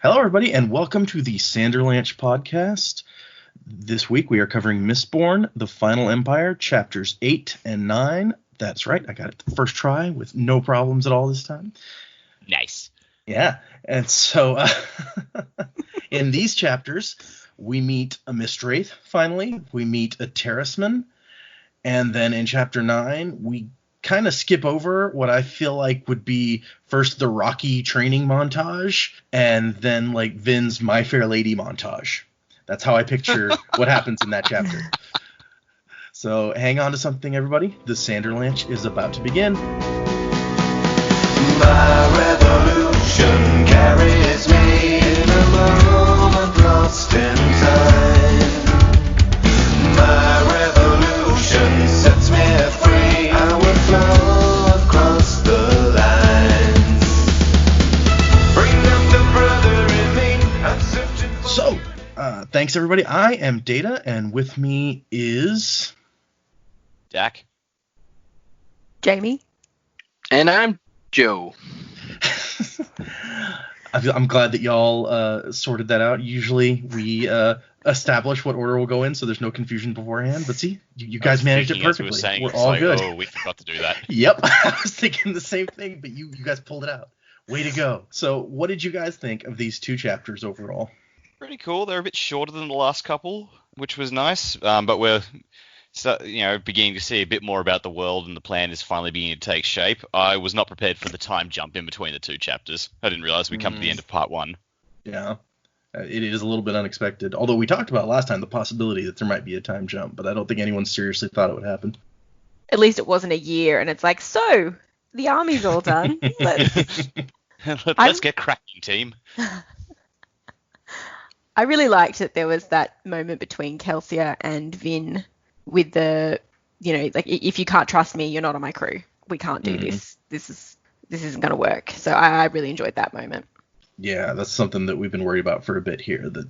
Hello, everybody, and welcome to the Sanderlanche podcast. This week we are covering Mistborn, The Final Empire, chapters 8 and 9. That's right, I got it the first try with no problems at all this time. Nice. Yeah, and so in these chapters, we meet a Mistwraith, finally. We meet a Terrismen, and then in chapter 9, we kind of skip over what I feel like would be first the Rocky training montage and then like Vin's My Fair Lady montage. That's how I picture what happens in that chapter. So hang on to something, everybody. The Sanderlanche is about to begin. My revolution carries me in a moment lost in time. My revolution sets me free. I will flow across the lines. Bring up the brother in me. I'm searching for... So, thanks everybody. I am Data, and with me is... Jack. Jamie. And I'm Joe. I'm glad that y'all sorted that out. Usually we establish what order we'll go in so there's no confusion beforehand. But see, you guys managed it perfectly. We're all like, good. Oh, we forgot to do that. Yep. I was thinking the same thing, but you guys pulled it out. Way to go. So what did you guys think of these two chapters overall? Pretty cool. They're a bit shorter than the last couple, which was nice. But we're beginning to see a bit more about the world, and the plan is finally beginning to take shape. I was not prepared for the time jump in between the two chapters. I didn't realize we'd come to the end of part one. Yeah. It is a little bit unexpected. Although we talked about last time the possibility that there might be a time jump, but I don't think anyone seriously thought it would happen. At least it wasn't a year, and it's like, so, the army's all done. Let's get cracking, team. I really liked that there was that moment between Kelsier and Vin with the, like, if you can't trust me, you're not on my crew. We can't do this. This isn't going to work. So I really enjoyed that moment. Yeah, that's something that we've been worried about for a bit here, that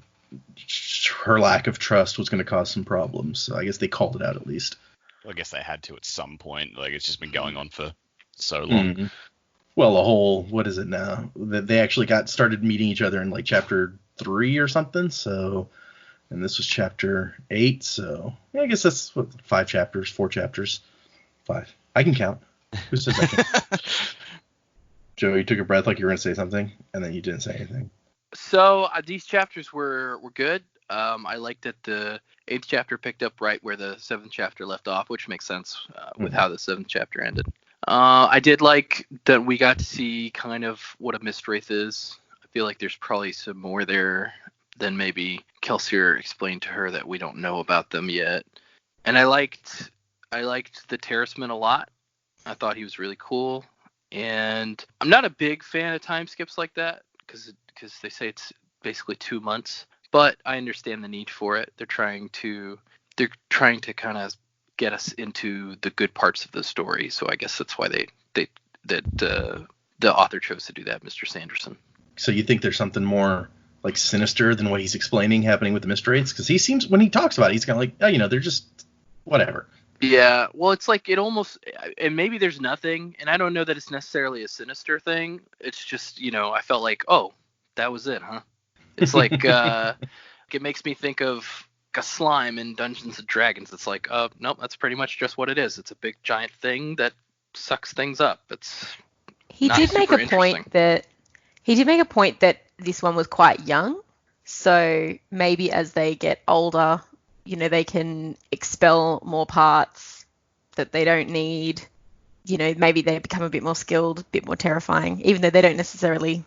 her lack of trust was going to cause some problems. So I guess they called it out at least. Well, I guess they had to at some point. Like, it's just been going on for so long. Mm-hmm. Well, the whole, what is it now? They actually started meeting each other in like chapter 3 or something. So, and this was chapter 8. So yeah, I guess that's 4 chapters. 5. I can count. Who says I can't? Joe, you took a breath like you were going to say something, and then you didn't say anything. So these chapters were good. I liked that the 8th chapter picked up right where the 7th chapter left off, which makes sense with how the 7th chapter ended. I did like that we got to see kind of what a Mistwraith is. I feel like there's probably some more there than maybe Kelsier explained to her that we don't know about them yet. And I liked the Terrismen a lot. I thought he was really cool. And I'm not a big fan of time skips like that because they say it's basically 2 months. But I understand the need for it. They're trying to kind of get us into the good parts of the story. So I guess that's why the author chose to do that, Mr. Sanderson. So you think there's something more like sinister than what he's explaining happening with the Mistwraiths? Because he seems, when he talks about it, he's kind of like, oh, they're just whatever. Yeah, well, it's like it almost, and maybe there's nothing, and I don't know that it's necessarily a sinister thing. It's just, I felt like, oh, that was it, huh? It's like, it makes me think of a slime in Dungeons and Dragons. It's like, nope, that's pretty much just what it is. It's a big giant thing that sucks things up. He did make a point that this one was quite young, so maybe as they get older, they can expel more parts that they don't need. Maybe they become a bit more skilled, a bit more terrifying, even though they don't necessarily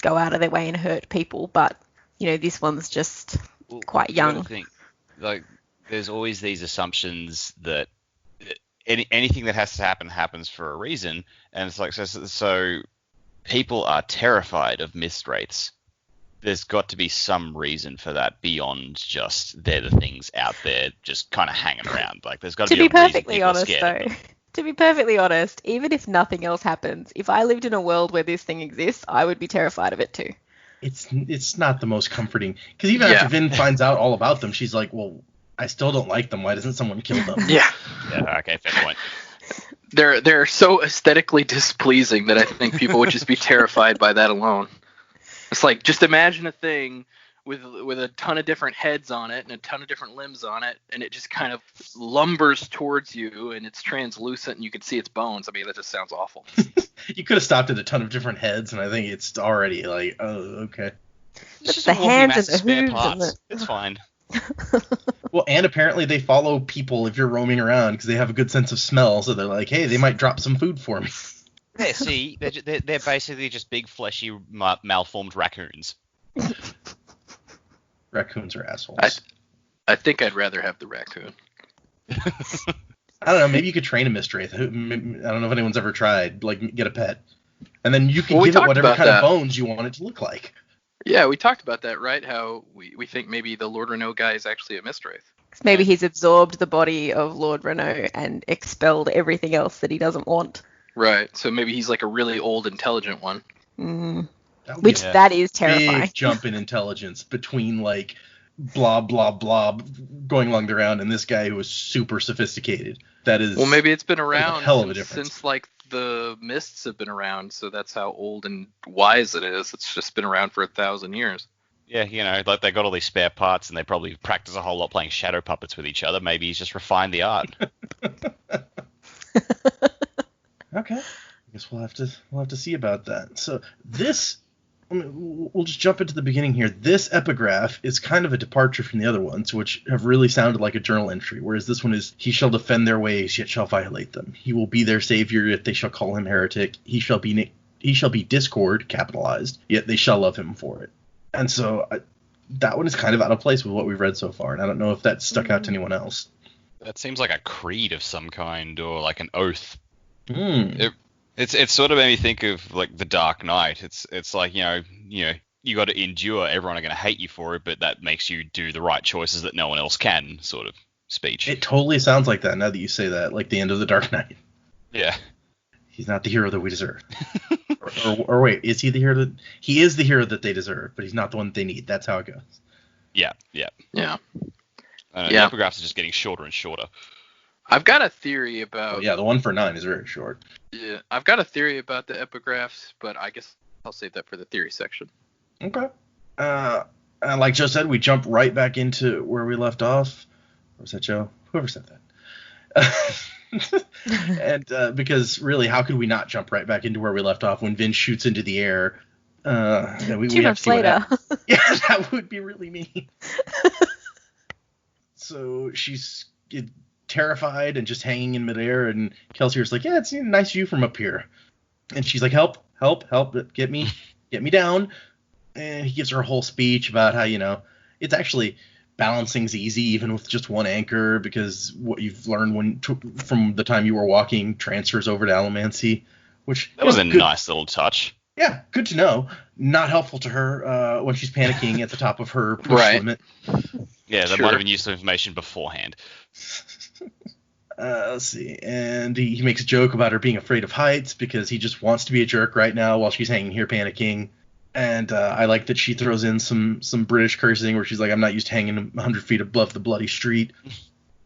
go out of their way and hurt people. But, this one's just quite young. Like, there's always these assumptions that anything that has to happen happens for a reason. And it's like, so people are terrified of Mistwraiths. There's got to be some reason for that beyond just they're the things out there just kind of hanging around. Like, there's got to be a reason people are scared of them. To be perfectly honest, even if nothing else happens, if I lived in a world where this thing exists, I would be terrified of it too. It's not the most comforting, because even after Vin finds out all about them, she's like, well, I still don't like them. Why doesn't someone kill them? Yeah, okay, fair point. They're so aesthetically displeasing that I think people would just be terrified by that alone. It's like, just imagine a thing with a ton of different heads on it and a ton of different limbs on it, and it just kind of lumbers towards you, and it's translucent, and you can see its bones. I mean, that just sounds awful. You could have stopped at a ton of different heads, and I think it's already like, oh, okay. Look Just at the a walking hands mass and of spare the hooves and parts. It's fine. Well, and apparently they follow people if you're roaming around because they have a good sense of smell, so they're like, hey, they might drop some food for me. Yeah, see, they're basically just big, fleshy, malformed raccoons. Raccoons are assholes. I think I'd rather have the raccoon. I don't know. Maybe you could train a Mistwraith. I don't know if anyone's ever tried. Like, get a pet, and then you can give it whatever kind of bones you want it to look like. Yeah, we talked about that, right? How we think maybe the Lord Renault guy is actually a Mistwraith. Maybe he's absorbed the body of Lord Renault and expelled everything else that he doesn't want. Right. So maybe he's like a really old, intelligent one. Which that is terrifying. Big jump in intelligence between like blob, blob, blob going along the ground and this guy who is super sophisticated. That is. Well, maybe it's been around hell of a difference. Since like the mists have been around, so that's how old and wise it is. It's just been around for 1,000 years. Yeah, you know, like they got all these spare parts and they probably practice a whole lot playing shadow puppets with each other. Maybe he's just refined the art. Okay, I guess we'll have to see about that. So this, we'll just jump into the beginning here. This epigraph is kind of a departure from the other ones, which have really sounded like a journal entry, whereas this one is, he shall defend their ways, yet shall violate them. He will be their savior, yet they shall call him heretic. He shall be discord, capitalized, yet they shall love him for it. And so that one is kind of out of place with what we've read so far, and I don't know if that stuck out to anyone else. That seems like a creed of some kind, or like an oath. It sort of made me think of like the Dark Knight. It's like, you know you got to endure. Everyone are going to hate you for it, but that makes you do the right choices that no one else can. Sort of speech. It totally sounds like that now that you say that, like the end of the Dark Knight. Yeah. He's not the hero that we deserve. or wait, is he the hero that he is the hero that they deserve, but he's not the one that they need. That's how it goes. Yeah. The epigraphs are just getting shorter and shorter. I've got a theory about... the one for 9 is very short. Yeah, I've got a theory about the epigraphs, but I guess I'll save that for the theory section. Okay. And like Joe said, we jump right back into where we left off. Or was that Joe? Whoever said that. And because really, how could we not jump right back into where we left off when Vin shoots into the air? We 2 have months to see what later. Yeah, that would be really mean. So she's terrified and just hanging in midair, and Kelsier's like, yeah, it's a nice view from up here. And she's like, help, get me down. And he gives her a whole speech about how, it's actually balancing's easy even with just one anchor, because what you've learned from the time you were walking transfers over to allomancy, which that was a nice little touch. Yeah, good to know. Not helpful to her when she's panicking at the top of her push limit. Yeah, that might have been useful information beforehand. Let's see. And he makes a joke about her being afraid of heights because he just wants to be a jerk right now while she's hanging here panicking. And I like that she throws in some British cursing where she's like, I'm not used to hanging 100 feet above the bloody street.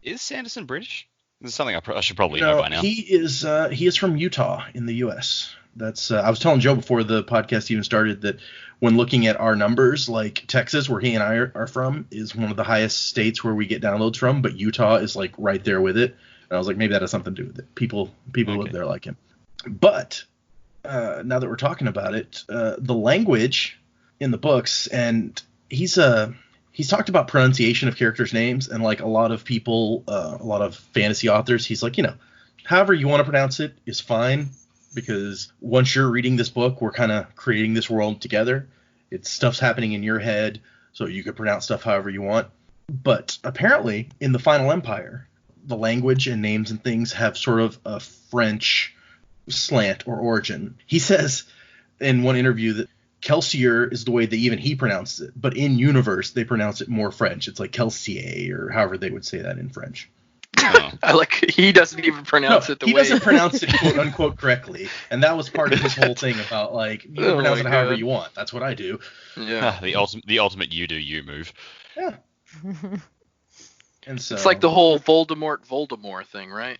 Is Sanderson British? This is something I should probably know by now. He is from Utah in the U.S. That's I was telling Joe before the podcast even started that when looking at our numbers, like Texas, where he and I are from, is one of the highest states where we get downloads from, but Utah is like right there with it. And I was like, maybe that has something to do with it. People live there like him. But now that we're talking about it, the language in the books, and he's talked about pronunciation of characters' names, and like a lot of people, a lot of fantasy authors, he's like, however you want to pronounce it is fine. Because once you're reading this book, we're kind of creating this world together. Stuff's happening in your head, so you could pronounce stuff however you want. But apparently, in the Final Empire, the language and names and things have sort of a French slant or origin. He says in one interview that Kelsier is the way that even he pronounces it, but in universe, they pronounce it more French. It's like Kelsier, or however they would say that in French. I like he doesn't even pronounce it the way he doesn't pronounce it quote unquote correctly, and that was part of his whole thing about like you can pronounce it however you want. That's what I do. Yeah, the ultimate you move. Yeah. And so it's like the whole Voldemort thing, right?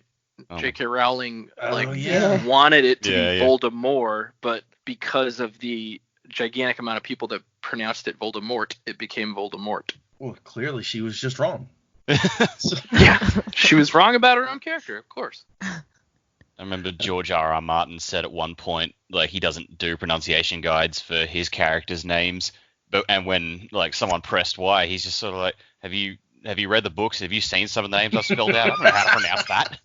Oh. J.K. Rowling yeah. wanted it to be Yeah. Voldemort, but because of the gigantic amount of people that pronounced it Voldemort, it became Voldemort. Well, clearly she was just wrong. So, Yeah, she was wrong about her own character, of course. I remember George R.R. Martin said at one point, like, he doesn't do pronunciation guides for his characters' names, and when like someone pressed Y, he's just sort of like, have you read the books? Have you seen some of the names I've spelled out? I don't know how to pronounce that.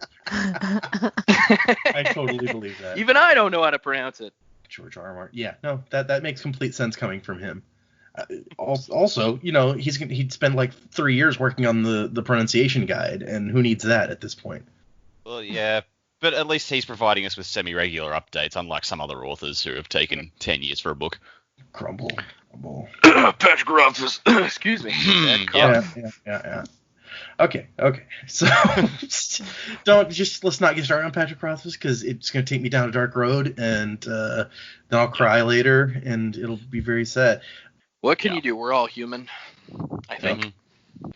I totally believe that. Even I don't know how to pronounce it. George R. R. Martin. Yeah, no, that makes complete sense coming from him. Also, you know, he'd spend like 3 years working on the pronunciation guide, and who needs that at this point? Well, yeah, but at least he's providing us with semi-regular updates, unlike some other authors who have taken 10 years for a book. Crumble. Patrick Rothfuss. Excuse me. Yeah. Okay. So let's not get started on Patrick Rothfuss, because it's going to take me down a dark road, and then I'll cry later, and it'll be very sad. What can you do? We're all human, I think. Mm-hmm.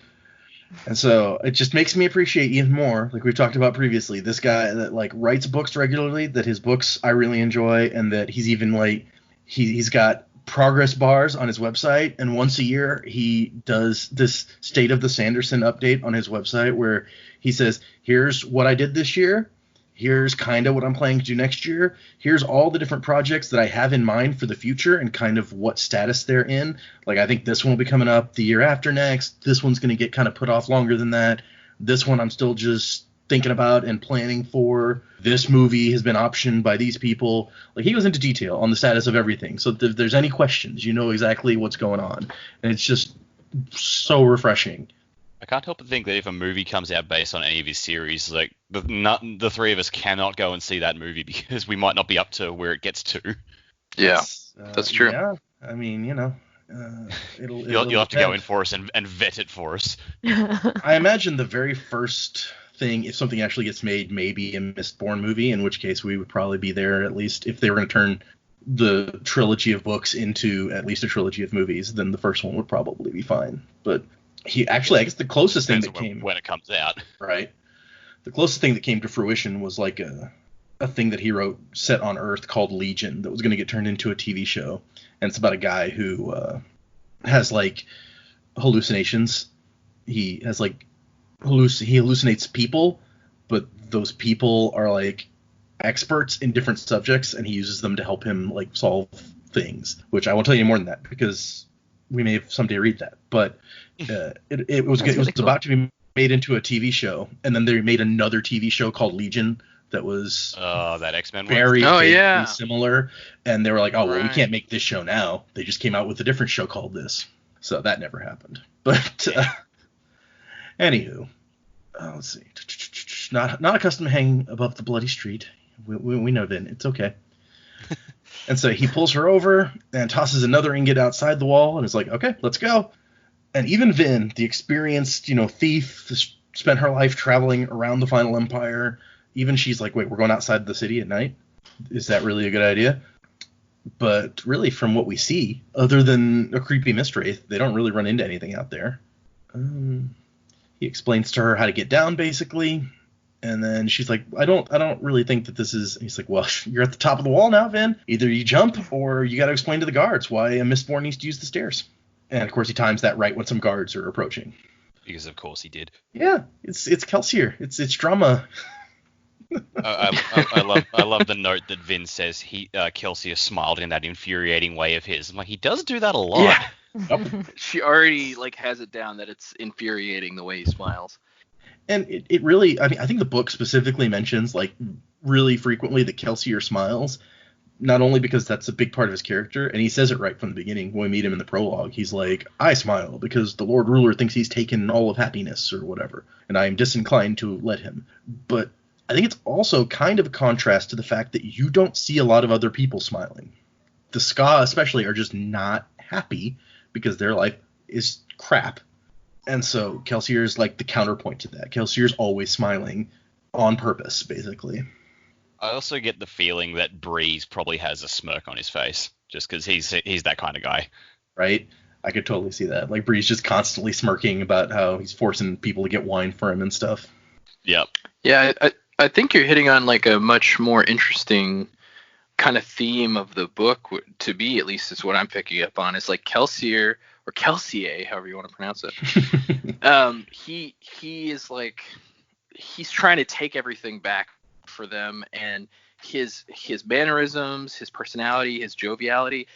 And so it just makes me appreciate even more, like we've talked about previously, this guy that like writes books regularly, that his books I really enjoy, and that he's even like he's got progress bars on his website, and once a year he does this State of the Sanderson update on his website where he says, here's what I did this year, here's kind of what I'm planning to do next year, here's all the different projects that I have in mind for the future and kind of what status they're in. Like, I think this one will be coming up the year after next, this one's going to get kind of put off longer than that, this one I'm still just thinking about and planning for, this movie has been optioned by these people. Like, he goes into detail on the status of everything, so if there's any questions, you know exactly what's going on, and it's just so refreshing. I can't help but think that if a movie comes out based on any of his series, like the three of us cannot go and see that movie because we might not be up to where it gets to. Yeah, that's true. Yeah, I mean, you know, you'll have to go in for us and vet it for us. I imagine the very first thing, if something actually gets made, maybe a Mistborn movie, in which case we would probably be there, at least if they were going to turn the trilogy of books into at least a trilogy of movies, then the first one would probably be fine. But I guess the closest thing that came when it comes out, right? The closest thing that came to fruition was like a thing that he wrote set on Earth called Legion that was going to get turned into a TV show, and it's about a guy who has like hallucinations. He has like he hallucinates people, but those people are like experts in different subjects, and he uses them to help him like solve things. Which I won't tell you more than that because we may someday read that. But it was Really cool. about to be made into a TV show, and then they made another TV show called Legion that was that X-Men very yeah. similar, and they were like, oh well, we Right. can't make this show now. They just came out with a different show called this, so that never happened. But anywho, let's see. Not accustomed to hanging above the bloody street. We know Vin. It's okay. And so he pulls her over and tosses another ingot outside the wall and is like, okay, let's go. And even Vin, the experienced, thief, spent her life traveling around the Final Empire. Even she's like, wait, we're going outside the city at night? Is that really a good idea? But really, from what we see, other than a creepy Mistwraith, they don't really run into anything out there. He explains to her how to get down, basically. And then she's like, I don't really think that this is... He's like, well, you're at the top of the wall now, Vin. Either you jump or you got to explain to the guards why a Mistborn needs to use the stairs. And, of course, he times that right when some guards are approaching. Because, of course, he did. Yeah, it's Kelsier. It's drama. I love the note that Vin says Kelsier smiled in that infuriating way of his. I'm like, he does do that a lot. Yeah. Yep. She already has it down that it's infuriating the way he smiles. And it really, I think the book specifically mentions really frequently that Kelsier smiles, not only because that's a big part of his character, and he says it right from the beginning when we meet him in the prologue. He's like, I smile because the Lord Ruler thinks he's taken all of happiness or whatever, and I am disinclined to let him. But I think it's also kind of a contrast to the fact that you don't see a lot of other people smiling. The Ska especially are just not happy because their life is crap. And so Kelsier's like the counterpoint to that. Kelsier's always smiling on purpose, basically. I also get the feeling that Breeze probably has a smirk on his face, just because he's that kind of guy. Right? I could totally see that. Like, Breeze just constantly smirking about how he's forcing people to get wine for him and stuff. Yep. Yeah, I think you're hitting on a much more interesting kind of theme of the book, to me at least, is what I'm picking up on. Is like Kelsier, or Kelsier, however you want to pronounce it. He is like, he's trying to take everything back for them, and his mannerisms, his personality, his joviality,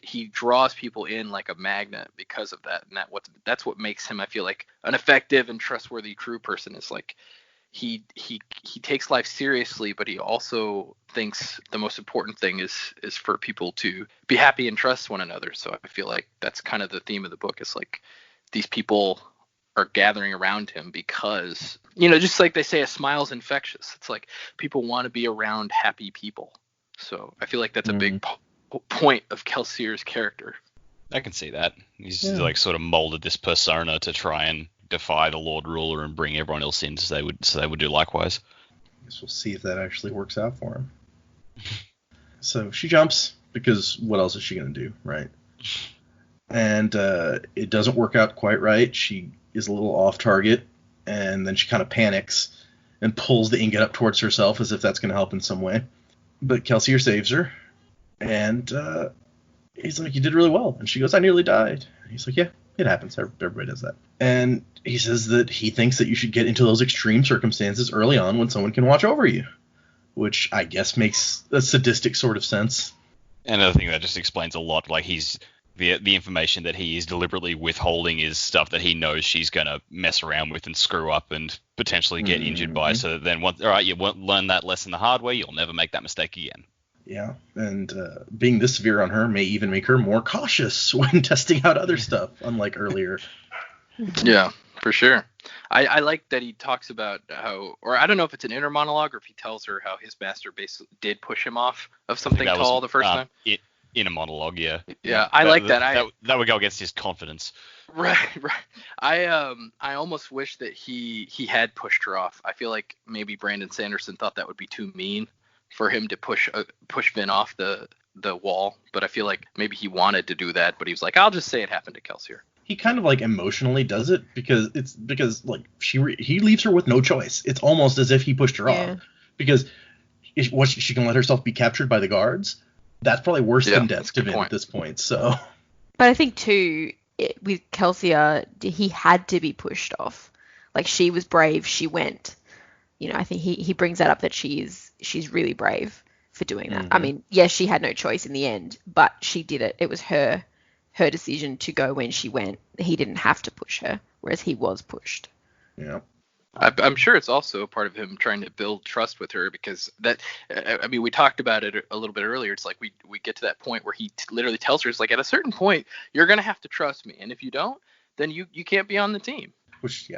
he draws people in like a magnet because of that, and that's what makes him, I feel like, an effective and trustworthy crew person. Is like he takes life seriously, but he also thinks the most important thing is for people to be happy and trust one another. So I feel like that's kind of the theme of the book. Is like these people are gathering around him because, just like they say, a smile's infectious. It's like people want to be around happy people. So I feel like that's a big point of Kelsier's character. I can see that. He's like sort of molded this persona to try and defy the Lord Ruler and bring everyone else in, so they would do likewise. I guess we'll see if that actually works out for him. So she jumps, because what else is she going to do, right? And it doesn't work out quite right. She is a little off target, and then she kind of panics and pulls the ingot up towards herself as if that's going to help in some way. But Kelsier saves her, and he's like, "You did really well." And she goes, "I nearly died." And he's like, "Yeah, it happens. Everybody does that." And he says that he thinks that you should get into those extreme circumstances early on when someone can watch over you, which I guess makes a sadistic sort of sense. And another thing that just explains a lot, like the information that he is deliberately withholding is stuff that he knows she's going to mess around with and screw up and potentially get injured by. So then, you won't learn that lesson the hard way. You'll never make that mistake again. Yeah, and being this severe on her may even make her more cautious when testing out other stuff, unlike earlier. Yeah, for sure. I like that he talks about how, or I don't know if it's an inner monologue or if he tells her how his master basically did push him off of something tall the first time. In a monologue, yeah. Yeah, I like that. That would go against his confidence. Right. I almost wish that he had pushed her off. I feel like maybe Brandon Sanderson thought that would be too mean for him to push Vin off the wall, but I feel like maybe he wanted to do that, but he was like, "I'll just say it happened to Kelsier." He kind of like emotionally does it because like he leaves her with no choice. It's almost as if he pushed her off, because she can let herself be captured by the guards. That's probably worse than death to Vin at this point. So, but I think too, with Kelsier, he had to be pushed off. Like, she was brave, she went. I think he brings that up, that she's really brave for doing that. I mean, yes, she had no choice in the end, but she did it. It was her decision to go when she went. He didn't have to push her, whereas he was pushed. Yeah. I'm sure it's also a part of him trying to build trust with her, because we talked about it a little bit earlier. It's like we get to that point where he literally tells her, it's like, at a certain point, you're going to have to trust me. And if you don't, then you can't be on the team. Which,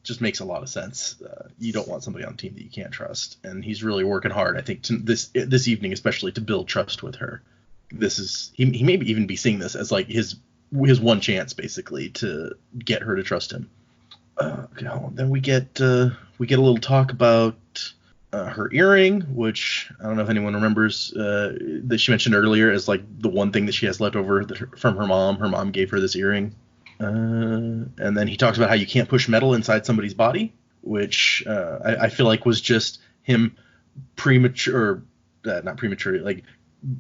just makes a lot of sense. You don't want somebody on the team that you can't trust. And he's really working hard, I think, this evening, especially, to build trust with her. He may even be seeing this as like his one chance, basically, to get her to trust him. Okay, hold on. Then we get a little talk about her earring, which I don't know if anyone remembers that she mentioned earlier as like the one thing that she has left over from her mom. Her mom gave her this earring. And then he talks about how you can't push metal inside somebody's body, which I feel like was just him not premature, like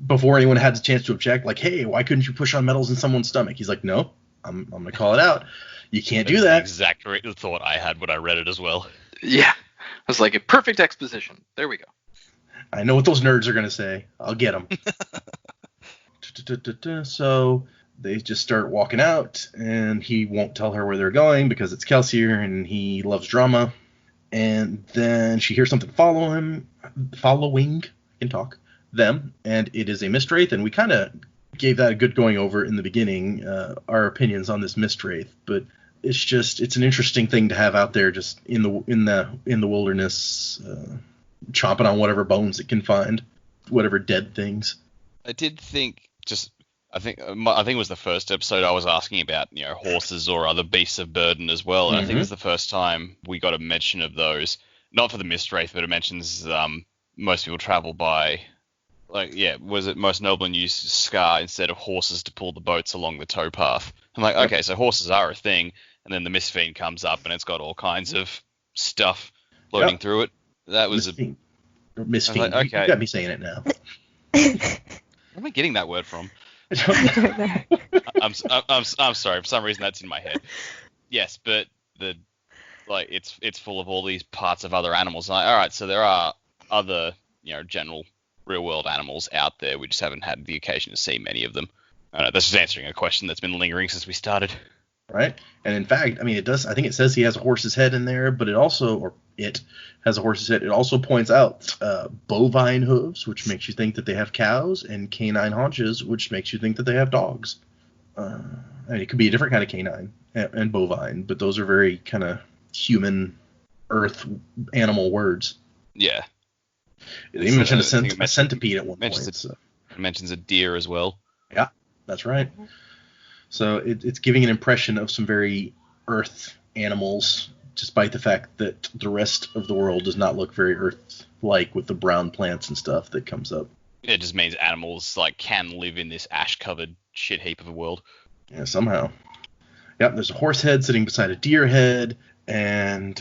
before anyone had the chance to object, like, "Hey, why couldn't you push on metals in someone's stomach?" He's like, "No, I'm going to call it out. You can't do that." That's the exact thought I had when I read it as well. Yeah. I was like, a perfect exposition. There we go. I know what those nerds are going to say. I'll get them. So they just start walking out, and he won't tell her where they're going because it's Kelsier, and he loves drama. And then she hears something following them, and it is a Mistwraith, and we kind of gave that a good going over in the beginning, our opinions on this Mistwraith, but it's an interesting thing to have out there, just in the wilderness, chomping on whatever bones it can find, whatever dead things. I did think I think it was the first episode I was asking about, horses or other beasts of burden as well. And I think it was the first time we got a mention of those, not for the Mistwraith, but it mentions most people travel by, was it most noble and use Scar instead of horses to pull the boats along the towpath. I'm like, okay, so horses are a thing. And then the Mistfiend comes up and it's got all kinds of stuff floating through it. That was Mistfiend. Okay. You got me saying it now. Where am I getting that word from? I don't know. I'm sorry. For some reason, that's in my head. Yes, but it's full of all these parts of other animals. And all right, so there are other, general real world animals out there. We just haven't had the occasion to see many of them. I don't know, that's just answering a question that's been lingering since we started. Right. And in fact, I mean, it does. I think it says he has a horse's head in there, but it has a horse's head. It also points out bovine hooves, which makes you think that they have cows, and canine haunches, which makes you think that they have dogs. I mean, it could be a different kind of canine and bovine, but those are very kind of human, earth animal words. Yeah. They even mentioned a centipede at one point. It mentions a deer as well. Yeah, that's right. So it's giving an impression of some very earth animals, despite the fact that the rest of the world does not look very earth-like with the brown plants and stuff that comes up. It just means animals can live in this ash-covered shit heap of a world. Yeah, somehow. Yep, there's a horse head sitting beside a deer head, and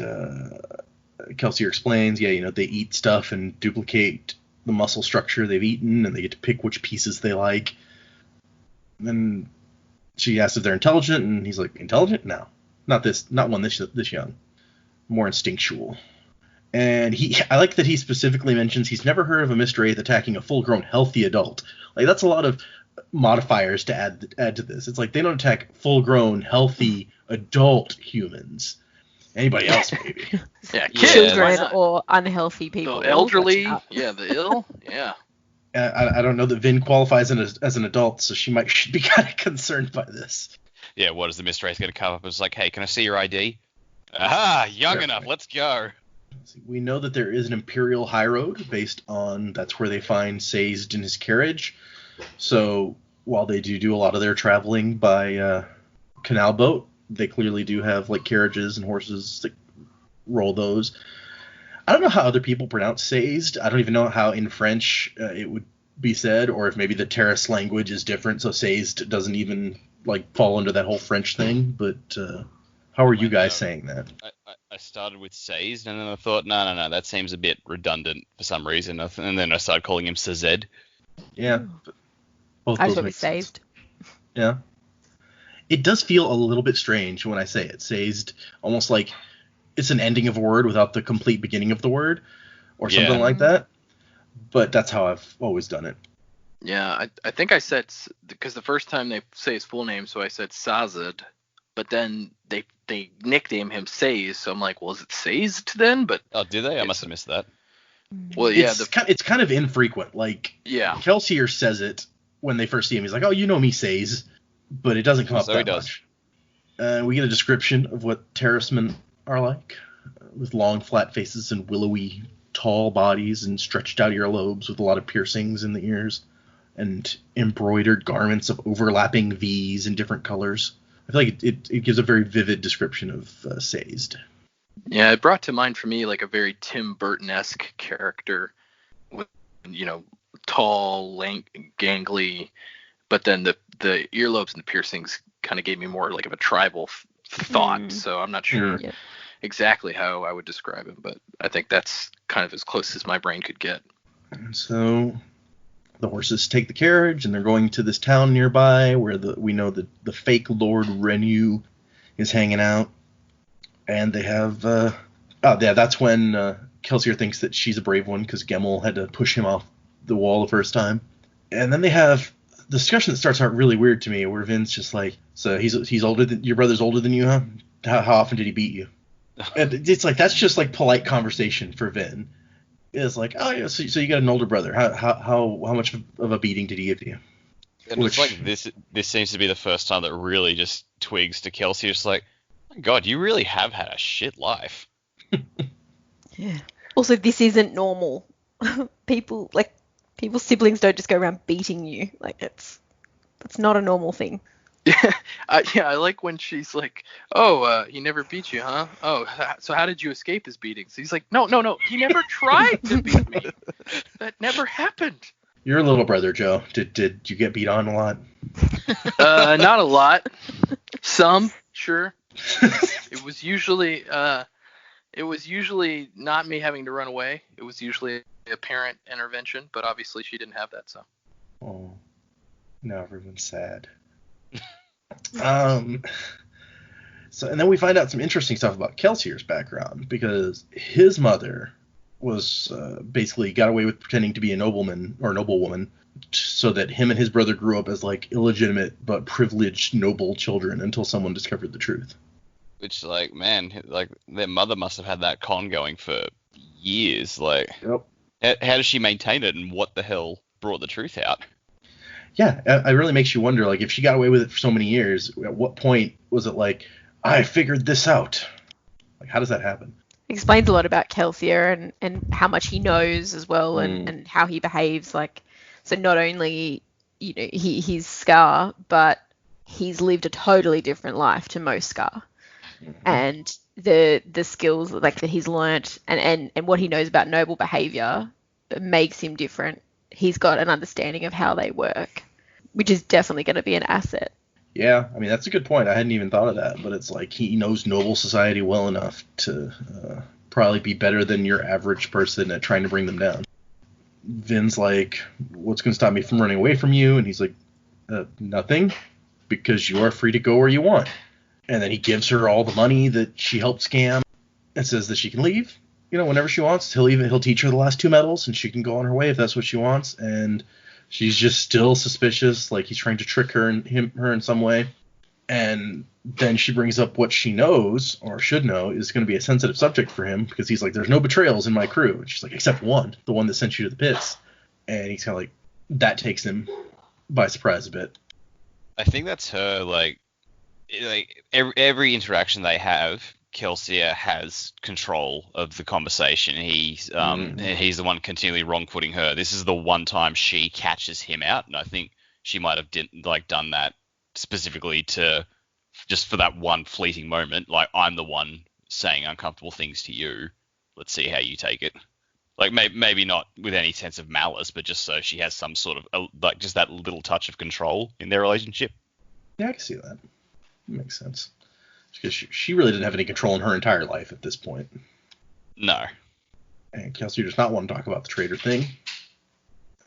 Kelsier explains, they eat stuff and duplicate the muscle structure they've eaten, and they get to pick which pieces they like. And then she asks if they're intelligent, and he's like, intelligent? No. Not one this young. More instinctual. And I like that he specifically mentions he's never heard of a Mistwraith attacking a full-grown, healthy adult. Like, that's a lot of modifiers to add to this. It's like they don't attack full-grown, healthy, adult humans. Anybody else, maybe. Yeah, kids. Children or unhealthy people. The elderly, the ill, yeah. I don't know that Vin qualifies as an adult, so she should be kind of concerned by this. Yeah, what is the Mistwraith going to come up? It's like, hey, can I see your ID? Aha, young enough, let's go. We know that there is an Imperial High Road based on that's where they find Sazed in his carriage. So while they do a lot of their traveling by canal boat, they clearly do have carriages and horses that roll those. I don't know how other people pronounce Sazed. I don't even know how in French it would be said, or if maybe the Terris language is different, so Sazed doesn't even fall under that whole French thing. But how are you guys saying that? I started with Sazed, and then I thought, no, that seems a bit redundant for some reason, and then I started calling him Sazed. Yeah. Both I those thought we make sense. saved. Yeah. It does feel a little bit strange when I say it. Sazed, almost like it's an ending of a word without the complete beginning of the word, or something like that. But that's how I've always done it. Yeah, I think I said, because the first time they say his full name, so I said Sazed, but then they nickname him Saze, so I'm like, well, is it Sazed then? But oh, do they? I must have missed that. Well, yeah, it's kind of infrequent. Kelsier says it when they first see him. He's like, oh, you know me, Saze, but it doesn't come up that much. We get a description of what Terrismen are like, with long, flat faces and willowy, tall bodies and stretched out earlobes with a lot of piercings in the ears, and embroidered garments of overlapping V's in different colors. I feel like it gives a very vivid description of Sazed. Yeah, it brought to mind for me a very Tim Burton-esque character with, tall, gangly, but then the earlobes and the piercings kind of gave me more of a tribal thought. So I'm not sure exactly how I would describe him, but I think that's kind of as close as my brain could get. And so the horses take the carriage, and they're going to this town nearby where we know that the fake Lord Renu is hanging out. And they have that's when Kelsier thinks that she's a brave one because Gemmel had to push him off the wall the first time. And then they have the discussion that starts out really weird to me, where Vin's just like, so he's older than your brother's older than you, huh? How often did he beat you? And it's that's just polite conversation for Vin. It's like, oh yeah, so you got an older brother. How much of a beating did he give you? And it's this seems to be the first time that really just twigs to Kelsier. It's like, God, you really have had a shit life. Yeah. Also, this isn't normal. People's siblings don't just go around beating you. That's not a normal thing. Yeah, I like when she's like, oh, he never beat you, huh? Oh, so how did you escape his beatings? He's like, no, he never tried to beat me. That never happened. Your little brother, Joe, did you get beat on a lot? Not a lot. Some, sure. It was usually not me having to run away. It was usually a parent intervention, but obviously she didn't have that, so. Oh, now everyone's sad. So, and then we find out some interesting stuff about Kelsier's background, because his mother was basically got away with pretending to be a nobleman or noblewoman, so that him and his brother grew up as like illegitimate but privileged noble children until someone discovered the truth. Which, like, man, like their mother must have had that con going for years. Like, Yep. how does she maintain it, and what the hell brought the truth out? Yeah, it really makes you wonder, like, if she got away with it for so many years, at what point was it like, I figured this out? Like, how does that happen? Explains a lot about Kelsier and how much he knows as well, and how he behaves. Like, so not only, you know, he's Scar, but he's lived a totally different life to most Scar. And the skills like that he's learnt and what he knows about noble behavior makes him different. He's got an understanding of how they work, which is definitely going to be an asset. Yeah, I mean, that's a good point. I hadn't even thought of that, but it's like he knows noble society well enough to probably be better than your average person at trying to bring them down. Vin's like, what's going to stop me from running away from you? And he's like, nothing, because you are free to go where you want. And then he gives her all the money that she helped scam and says that she can leave, you know, whenever she wants. He'll teach her the last 2 medals, and she can go on her way if that's what she wants. And she's just still suspicious, like he's trying to trick her in some way. And then she brings up what she knows, or should know, is going to be a sensitive subject for him, because he's like, there's no betrayals in my crew. And she's like, except one, the one that sent you to the pits. And he's kind of like, that takes him by surprise a bit. I think that's her, like every interaction they have, Kelsier has control of the conversation. He's the one continually wrong-footing her. This is the one time she catches him out, and I think she might have done that specifically to just for that one fleeting moment. Like, I'm the one saying uncomfortable things to you. Let's see how you take it. Like, maybe not with any sense of malice, but just so she has some sort of like just that little touch of control in their relationship. Yeah, I can see that. Makes sense. Because she really didn't have any control in her entire life at this point. No. And Kelsier does not want to talk about the traitor thing.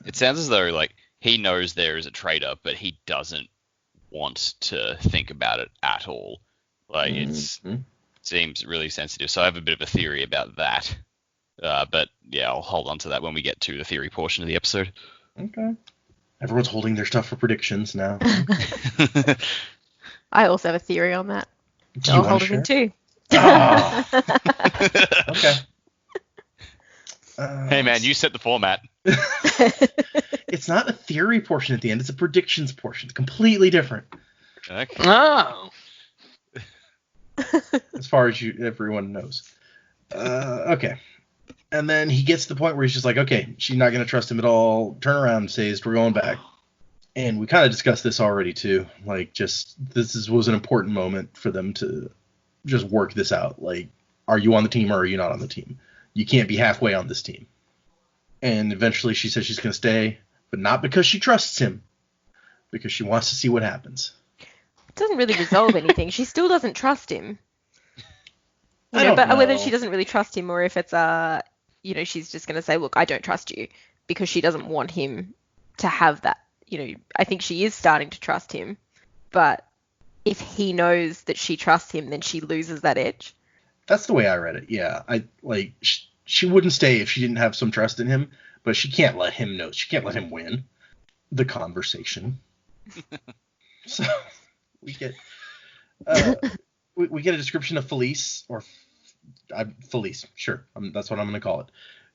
It sounds as though, like, he knows there is a traitor, but he doesn't want to think about it at all. Like, it seems really sensitive. So I have a bit of a theory about that. But, yeah, I'll hold on to that when we get to the theory portion of the episode. Okay. Everyone's holding their stuff for predictions now. I also have a theory on that. Do you I'll hold it in too. Oh. Okay. Hey, man, you set the format. It's not a theory portion at the end. It's a predictions portion. It's completely different. Okay. Oh. As far as everyone knows. Okay. And then he gets to the point where he's just like, okay, she's not going to trust him at all. Turn around and says, we're going back. And we kind of discussed this already, too. Like, just, was an important moment for them to just work this out. Like, are you on the team or are you not on the team? You can't be halfway on this team. And eventually she says she's going to stay, but not because she trusts him, because she wants to see what happens. It doesn't really resolve anything. She still doesn't trust him. But whether she doesn't really trust him or if it's, she's just going to say, look, I don't trust you, because she doesn't want him to have that. I think she is starting to trust him, but if he knows that she trusts him, then she loses that edge. That's the way I read it. Yeah, she wouldn't stay if she didn't have some trust in him, but she can't let him know. She can't let him win the conversation. So we get we get a description of Felice, or Felice, sure, that's what I'm going to call it,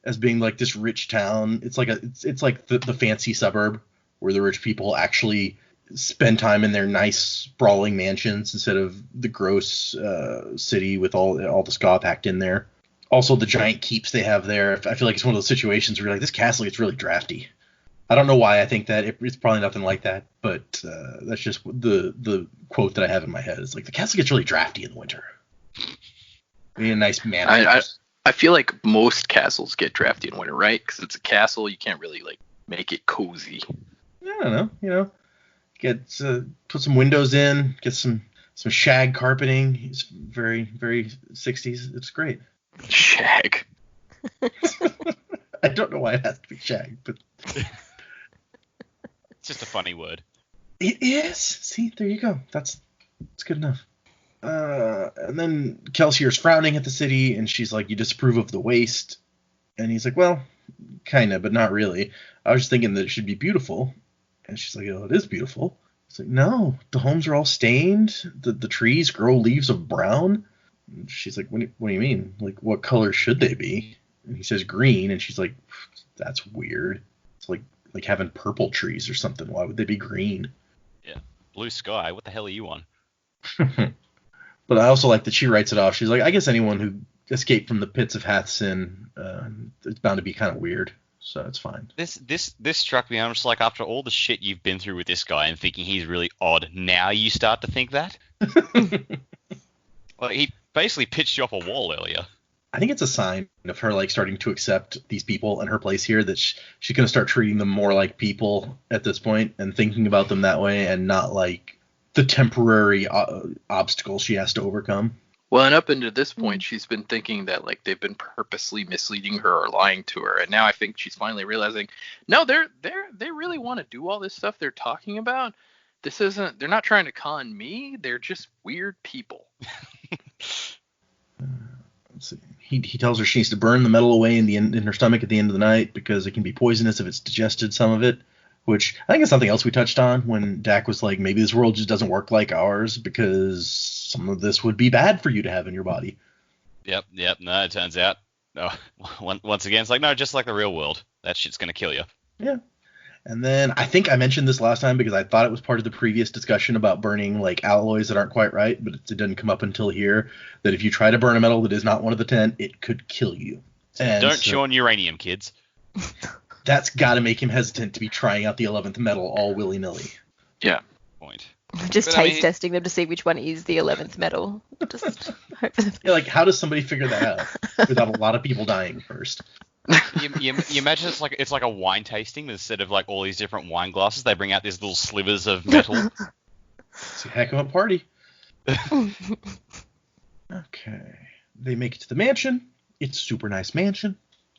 as being like this rich town. It's like the fancy suburb where the rich people actually spend time in their nice sprawling mansions instead of the gross city with all the ska packed in there. Also, the giant keeps they have there. I feel like it's one of those situations where you're like, this castle gets really drafty. I don't know why I think that. It's probably nothing like that, but that's just the quote that I have in my head. It's like, the castle gets really drafty in the winter. We need a nice manor. I feel like most castles get drafty in winter, right? Because it's a castle, you can't really like make it cozy. I don't know. Put some windows in, get some shag carpeting. It's very, very 60s. It's great. Shag. I don't know why it has to be shag, but It's just a funny word. it is. See, there you go. That's good enough. And then Kelsier's frowning at the city, and she's like, "You disapprove of the waste?" And he's like, "Well, kind of, but not really. I was just thinking that it should be beautiful." And she's like, "Oh, it is beautiful." It's like, "No, the homes are all stained. The trees grow leaves of brown." And she's like, what do you mean? Like, what color should they be?" And he says green, and she's like, "That's weird. It's like having purple trees or something. Why would they be green?" Yeah. Blue sky. What the hell are you on? But I also like that she writes it off. She's like, "I guess anyone who escaped from the pits of Hathsin, it's bound to be kind of weird, so it's fine." This struck me. I'm just like, after all the shit you've been through with this guy and thinking he's really odd, now you start to think that? Like, he basically pitched you off a wall earlier. I think it's a sign of her like starting to accept these people and her place here, that she's going to start treating them more like people at this point and thinking about them that way, and not like the temporary obstacle she has to overcome. Well, and up until this point, she's been thinking that like they've been purposely misleading her or lying to her, and now I think she's finally realizing, no, they really want to do all this stuff they're talking about. They're not trying to con me. They're just weird people. Let's see. He tells her she needs to burn the metal away in her stomach at the end of the night because it can be poisonous if it's digested, some of it. Which I think is something else we touched on when Dak was like, maybe this world just doesn't work like ours because some of this would be bad for you to have in your body. Yep. No, it turns out, once again, it's like, no, just like the real world. That shit's going to kill you. Yeah. And then I think I mentioned this last time because I thought it was part of the previous discussion about burning like alloys that aren't quite right, but it didn't come up until here, that if you try to burn a metal that is not one of the 10, it could kill you. And don't chew on uranium, kids. That's got to make him hesitant to be trying out the 11th metal all willy-nilly. Yeah. Point. Just taste testing them to see which one is the 11th metal. Just hope for Yeah, like, how does somebody figure that out without a lot of people dying first? You imagine it's like a wine tasting, but instead of like all these different wine glasses, they bring out these little slivers of metal. It's a heck of a party. Okay. They make it to the mansion. It's a super nice mansion.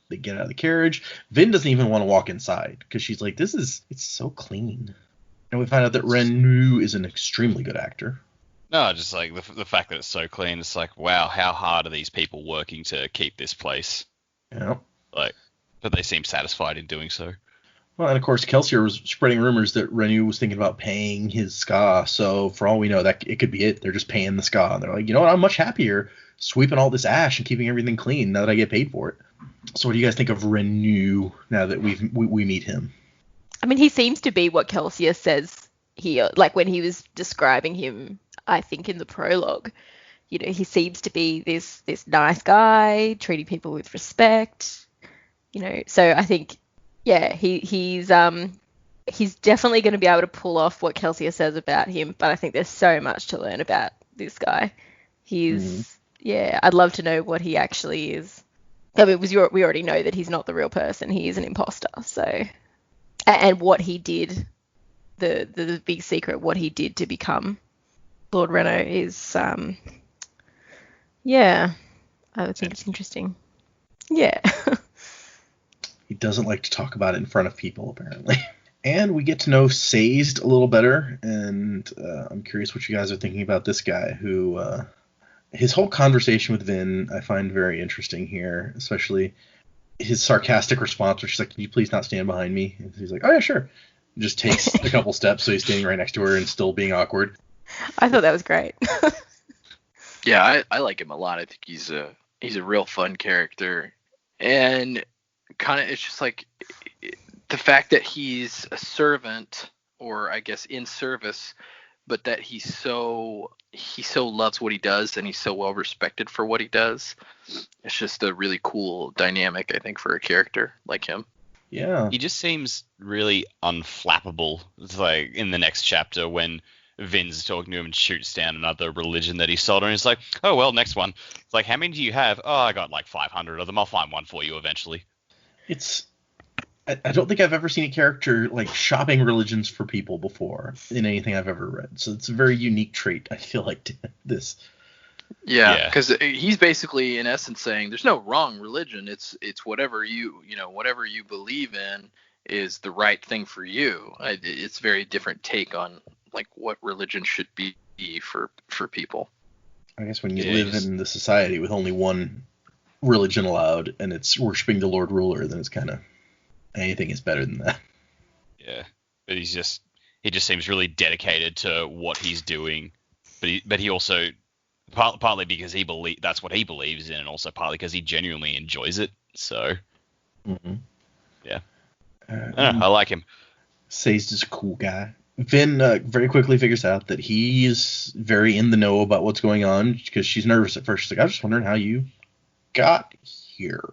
They get out of the carriage. Vin doesn't even want to walk inside because she's like, it's so clean. And we find out that Renu is an extremely good actor. No, just like the fact that it's so clean. It's like, wow, how hard are these people working to keep this place? Yeah. Like, but they seem satisfied in doing so. Well, and of course, Kelsier was spreading rumors that Renu was thinking about paying his ska. So for all we know, that it could be it. They're just paying the ska. And they're like, you know what? I'm much happier sweeping all this ash and keeping everything clean now that I get paid for it. So what do you guys think of Renu now that we meet him? I mean, he seems to be what Kelsier says here. Like when he was describing him, I think in the prologue, you know, he seems to be this nice guy, treating people with respect. You know, so I think, yeah, he's definitely going to be able to pull off what Kelsier says about him. But I think there's so much to learn about this guy. Yeah, I'd love to know what he actually is. I mean, we already know that he's not the real person. He is an imposter. So, and what he did, the big secret, what he did to become Lord Reno is, yeah, I would think it's interesting. Yeah. He doesn't like to talk about it in front of people, apparently. And we get to know Sazed a little better, and I'm curious what you guys are thinking about this guy who, his whole conversation with Vin I find very interesting here, especially his sarcastic response where she's like, "Can you please not stand behind me?" And he's like, "Oh, yeah, sure." And just takes a couple steps so he's standing right next to her and still being awkward. I thought that was great. Yeah, I like him a lot. I think he's a real fun character. And kind of it's just like the fact that he's a servant, or I guess in service, but that he so loves what he does and he's so well respected for what he does. It's just a really cool dynamic, I think, for a character like him. Yeah. He just seems really unflappable. It's like in the next chapter when Vin's talking to him and shoots down another religion that he sold, and he's like, "Oh, well, next one." It's like, "How many do you have?" "Oh, I got like 500 of them. I'll find one for you eventually." I don't think I've ever seen a character like shopping religions for people before in anything I've ever read. So it's a very unique trait, I feel like, to this. Yeah, because he's basically in essence saying there's no wrong religion. It's whatever whatever you believe in is the right thing for you. It's a very different take on like what religion should be for people. I guess when you live in the society with only one religion allowed and it's worshiping the Lord Ruler, then it's kind of anything is better than that. Yeah, but he just seems really dedicated to what he's doing, but he also partly because that's what he believes in, and also partly because he genuinely enjoys it. So, yeah, I like him. Sazed is a cool guy. Vin very quickly figures out that he is very in the know about what's going on because she's nervous at first. She's like, I was just wondering how you got here.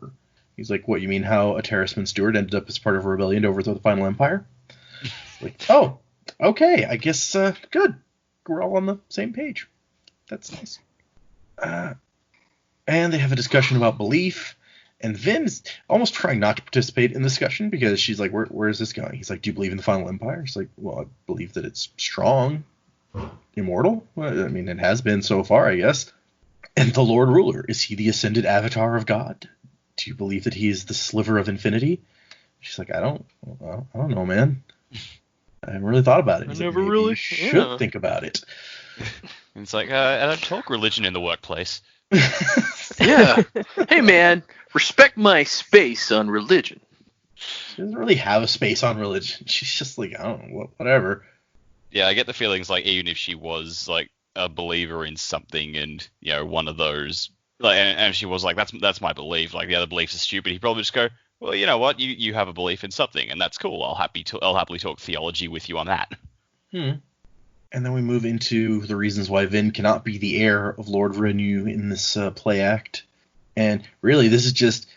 He's like, what, you mean how a Terrismen steward ended up as part of a rebellion to overthrow the final empire? Like, oh, okay, I guess, good. We're all on the same page. That's nice. And they have a discussion about belief. And Vin's almost trying not to participate in the discussion because she's like, where is this going? He's like, do you believe in the final empire? She's like, well, I believe that it's strong, immortal. Well, I mean, it has been so far, I guess. And the Lord Ruler, is he the ascended avatar of God? Do you believe that he is the sliver of infinity? She's like, I don't know, man. I haven't really thought about it. He's never like, really you should think about it. It's like, I don't talk religion in the workplace. Yeah. Hey, man, respect my space on religion. She doesn't really have a space on religion. She's just like, I don't know, whatever. Yeah, I get the feelings like even if she was like a believer in something and, one of those, like, and she was like, that's my belief, like the other beliefs are stupid, he'd probably just go, well, you know what, you have a belief in something, and that's cool. I'll happily talk theology with you on that. And then we move into the reasons why Vin cannot be the heir of Lord Renew in this play act. And really, this is just,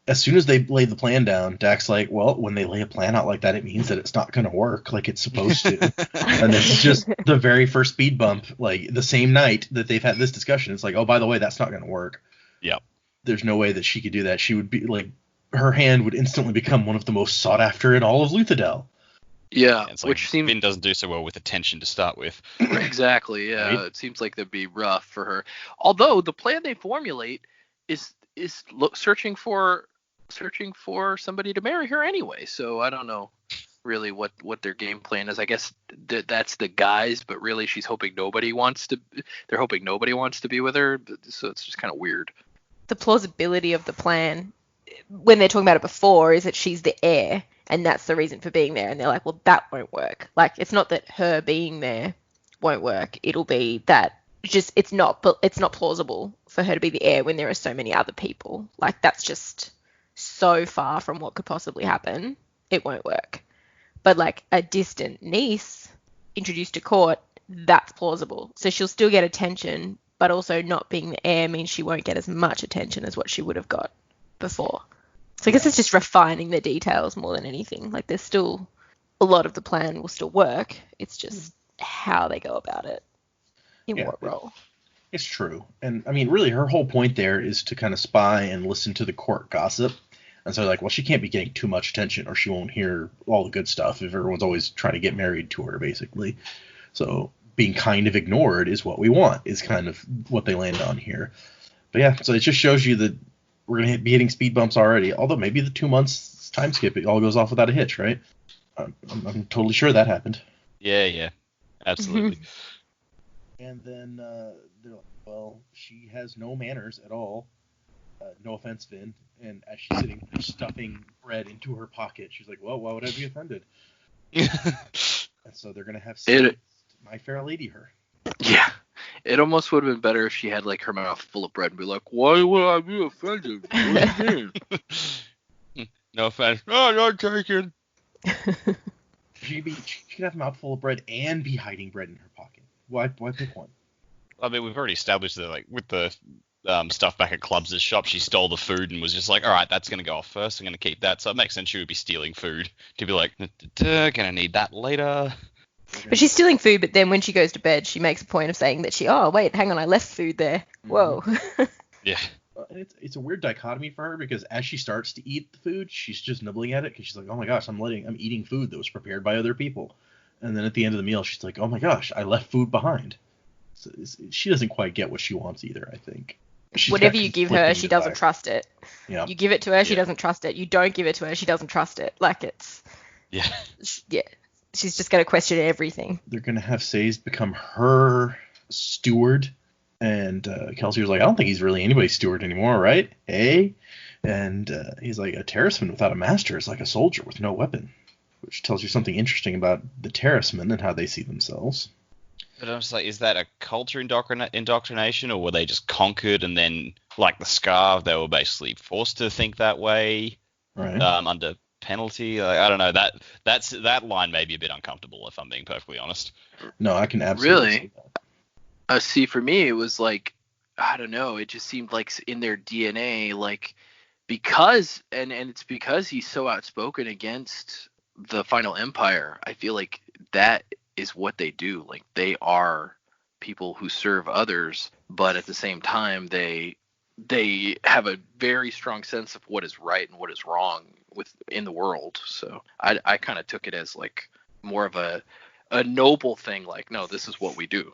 as soon as they lay the plan down, Dak's like, well, when they lay a plan out like that, it means that it's not going to work like it's supposed to. And this is just the very first speed bump, like the same night that they've had this discussion. It's like, oh, by the way, that's not going to work. Yep. There's no way that she could do that. She would be like, her hand would instantly become one of the most sought after in all of Luthadel. Yeah, it's like which seems Vin doesn't do so well with attention to start with. Exactly. Yeah, right? It seems like that'd be rough for her. Although the plan they formulate is searching for somebody to marry her anyway. So I don't know really what their game plan is. I guess that's the guys, but really she's hoping nobody wants to. They're hoping nobody wants to be with her. So it's just kind of weird. The plausibility of the plan, when they're talking about it before, is that she's the heir. And that's the reason for being there. And they're like, well, that won't work. Like, it's not that her being there won't work. It'll be that just it's not plausible for her to be the heir when there are so many other people. Like, that's just so far from what could possibly happen. It won't work. But, like, a distant niece introduced to court, that's plausible. So she'll still get attention, but also not being the heir means she won't get as much attention as what she would have got before. So I guess it's just refining the details more than anything. Like, there's still a lot of the plan will still work. It's just how they go about it in what role. It's true. And, I mean, really, her whole point there is to kind of spy and listen to the court gossip. And so, like, well, she can't be getting too much attention or she won't hear all the good stuff if everyone's always trying to get married to her, basically. So being kind of ignored is what we want, is kind of what they land on here. But, yeah, so it just shows you that we're going to be hitting speed bumps already, although maybe the 2 months time skip, it all goes off without a hitch, right? I'm totally sure that happened. Yeah, absolutely. And then they're like, well, she has no manners at all. No offense, Vin. And as she's sitting there stuffing bread into her pocket, she's like, well, why would I be offended? And so they're going to have My Fair Lady her. Yeah. It almost would have been better if she had, like, her mouth full of bread and be like, why would I be offended? What do you mean? No offense. No, not taken. She could have a mouth full of bread and be hiding bread in her pocket. Why pick one? I mean, we've already established that, like, with the stuff back at Clubs' shop, she stole the food and was just like, all right, that's going to go off first. I'm going to keep that. So it makes sense she would be stealing food to be like, gonna need that later. But she's stealing food, but then when she goes to bed, she makes a point of saying that oh, wait, hang on, I left food there. Whoa. Yeah. And it's a weird dichotomy for her because as she starts to eat the food, she's just nibbling at it because she's like, oh my gosh, I'm eating food that was prepared by other people. And then at the end of the meal, she's like, oh my gosh, I left food behind. So she doesn't quite get what she wants either, I think. Whatever you give her, she doesn't trust it. Yeah. You give it to her, she doesn't trust it. You don't give it to her, she doesn't trust it. Like it's... Yeah. Yeah. She's just going to question everything. They're going to have Sazed become her steward. And Kelsey was like, I don't think he's really anybody's steward anymore, right? Hey? And he's like, a Terrisman without a master is like a soldier with no weapon. Which tells you something interesting about the Terrismen and how they see themselves. But I'm just like, is that a culture indoctrination, or were they just conquered and then, like the Scar, they were basically forced to think that way, Right. Under penalty? Like, I don't know. That line may be a bit uncomfortable, if I'm being perfectly honest. No, I can absolutely see that. See, for me, it was like, I don't know. It just seemed like in their DNA, like, because, and it's because he's so outspoken against the Final Empire. I feel like that is what they do. Like, they are people who serve others, but at the same time, they have a very strong sense of what is right and what is wrong in the world. So I kind of took it as like more of a noble thing. Like, no, this is what we do.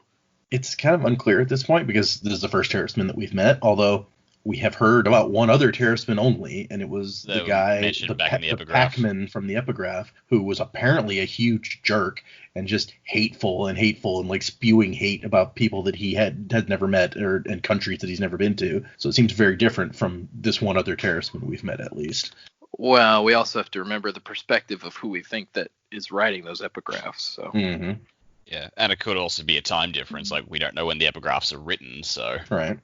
It's kind of unclear at this point because this is the first Terrisman that we've met, although we have heard about one other Terrisman only, and it was the guy, the Packman from the epigraph, who was apparently a huge jerk and just hateful and like spewing hate about people that he had never met and countries that he's never been to. So it seems very different from this one other Terrisman we've met, at least. Well, we also have to remember the perspective of who we think that is writing those epigraphs. So. Mm-hmm. Yeah, and it could also be a time difference. Like, we don't know when the epigraphs are written, so. Right.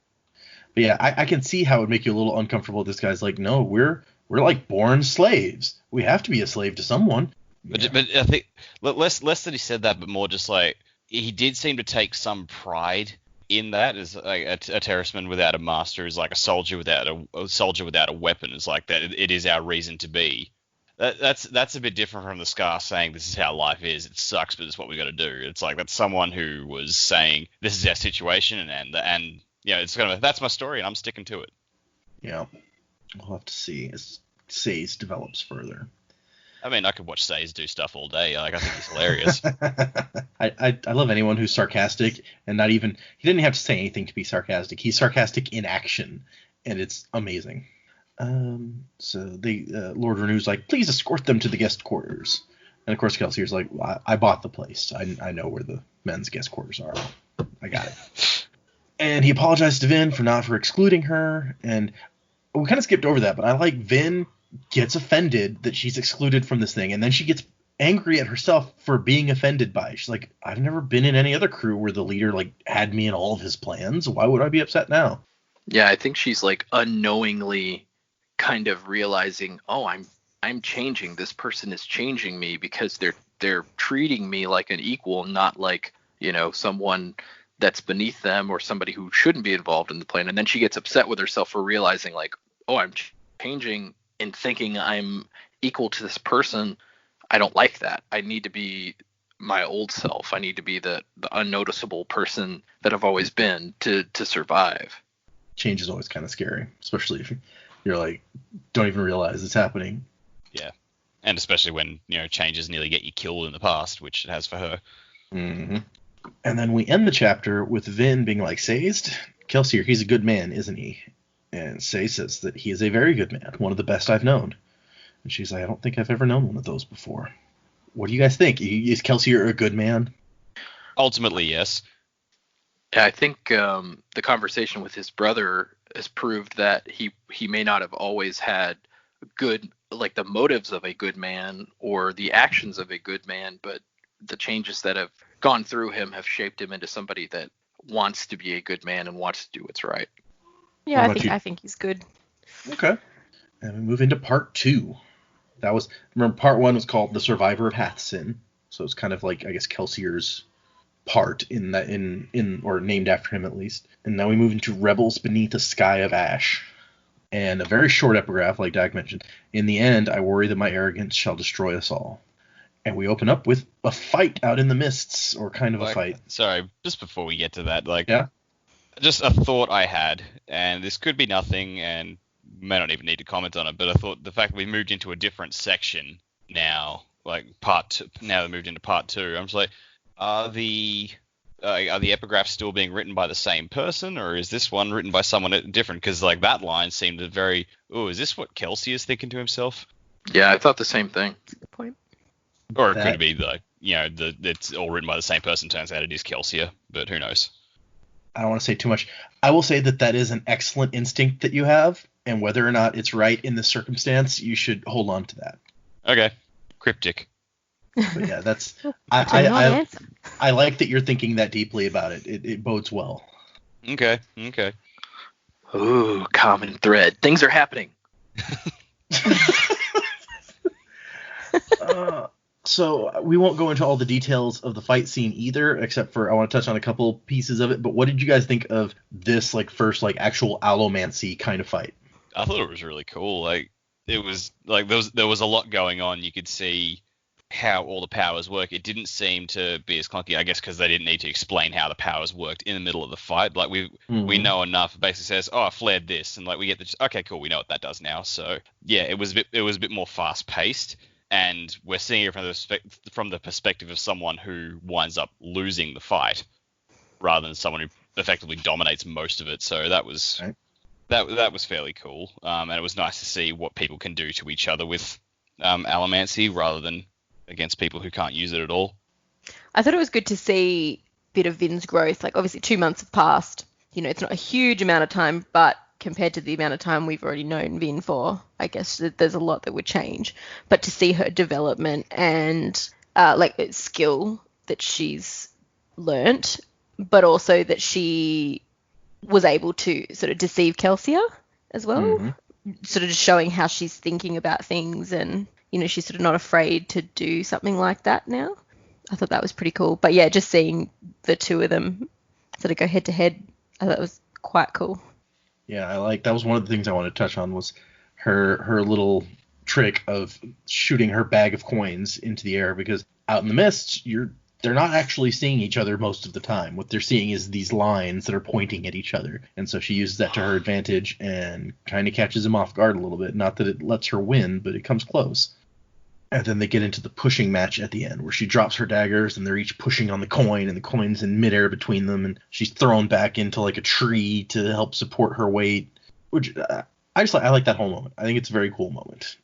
But yeah, I can see how it would make you a little uncomfortable. This guy's like, no, we're like born slaves. We have to be a slave to someone. But I think less that he said that, but more just like he did seem to take some pride in that. As like a Terrisman without a master is like a soldier without a weapon. Is like that. It is our reason to be. That's a bit different from the Scar saying this is how life is. It sucks, but it's what we got to do. It's like that's someone who was saying this is our situation and. Yeah, it's kind of that's my story, and I'm sticking to it. Yeah, we'll have to see as Sazed develops further. I mean, I could watch Sazed do stuff all day. Like, I think he's hilarious. I love anyone who's sarcastic and not even he didn't have to say anything to be sarcastic. He's sarcastic in action, and it's amazing. So Lord Renew's like, please escort them to the guest quarters, and of course Kelsey's like, well, I bought the place. I know where the men's guest quarters are. I got it. And he apologized to Vin for excluding her, and we kind of skipped over that, but I like Vin gets offended that she's excluded from this thing, and then she gets angry at herself for being offended by it. She's like, I've never been in any other crew where the leader like had me in all of his plans. Why would I be upset now? Yeah, I think she's like unknowingly kind of realizing, oh, I'm changing. This person is changing me because they're treating me like an equal, not like, someone that's beneath them or somebody who shouldn't be involved in the plan. And then she gets upset with herself for realizing like, oh, I'm changing and thinking I'm equal to this person. I don't like that. I need to be my old self. I need to be the unnoticeable person that I've always been to survive. Change is always kind of scary, especially if you're like, don't even realize it's happening. Yeah. And especially when, changes nearly get you killed in the past, which it has for her. Mm-hmm. And then we end the chapter with Vin being like, Sazed, Kelsier, he's a good man, isn't he? And Say says that he is a very good man, one of the best I've known. And she's like, I don't think I've ever known one of those before. What do you guys think? Is Kelsier a good man? Ultimately, yes. Yeah, I think the conversation with his brother has proved that he may not have always had good, like the motives of a good man or the actions of a good man, but the changes that have gone through him have shaped him into somebody that wants to be a good man and wants to do what's right. Yeah, I think he's good. Okay. And we move into part 2. Remember part 1 was called The Survivor of Hathsin. So it's kind of like, I guess, Kelsier's part in that or named after him at least. And now we move into Rebels Beneath a Sky of Ash. And a very short epigraph, like Dak mentioned. In the end, I worry that my arrogance shall destroy us all. And we open up with a fight out in the mists, or kind of a fight. Sorry, just before we get to that, yeah? Just a thought I had, and this could be nothing, and may not even need to comment on it, but I thought the fact that we moved into a different section now, like part 2, now we moved into part 2, I'm just like, are the are the epigraphs still being written by the same person, or is this one written by someone different? Because like that line seemed very, oh, is this what Kelsey is thinking to himself? Yeah, I thought the same thing. That's a good point. Or it could be like, it's all written by the same person. Turns out it is Kelsier, but who knows? I don't want to say too much. I will say that is an excellent instinct that you have, and whether or not it's right in this circumstance, you should hold on to that. Okay, cryptic. But yeah, that's I like that you're thinking that deeply about it. It bodes well. Okay. Ooh, common thread. Things are happening. So we won't go into all the details of the fight scene either, except for I want to touch on a couple pieces of it. But what did you guys think of this first actual allomancy kind of fight? I thought it was really cool. Like it was like there was a lot going on. You could see how all the powers work. It didn't seem to be as clunky, I guess, because they didn't need to explain how the powers worked in the middle of the fight. Like we know enough. It basically says, "Oh, I flared this," and we get okay, cool, we know what that does now. So yeah, it was a bit more fast paced. And we're seeing it from the perspective of someone who winds up losing the fight, rather than someone who effectively dominates most of it. So that was that was fairly cool, and it was nice to see what people can do to each other with allomancy, rather than against people who can't use it at all. I thought it was good to see a bit of Vin's growth. Like obviously 2 months have passed. It's not a huge amount of time, but compared to the amount of time we've already known Vin for, I guess there's a lot that would change. But to see her development and skill that she's learnt, but also that she was able to sort of deceive Kelsier as well, sort of just showing how she's thinking about things, and she's sort of not afraid to do something like that now. I thought that was pretty cool. But yeah, just seeing the two of them sort of go head to head, I thought it was quite cool. Yeah, that was one of the things I wanted to touch on was her little trick of shooting her bag of coins into the air, because out in the mist, they're not actually seeing each other most of the time. What they're seeing is these lines that are pointing at each other. And so she uses that to her advantage and kind of catches him off guard a little bit. Not that it lets her win, but it comes close. And then they get into the pushing match at the end, where she drops her daggers and they're each pushing on the coin, and the coin's in midair between them, and she's thrown back into a tree to help support her weight. Which I like that whole moment. I think it's a very cool moment.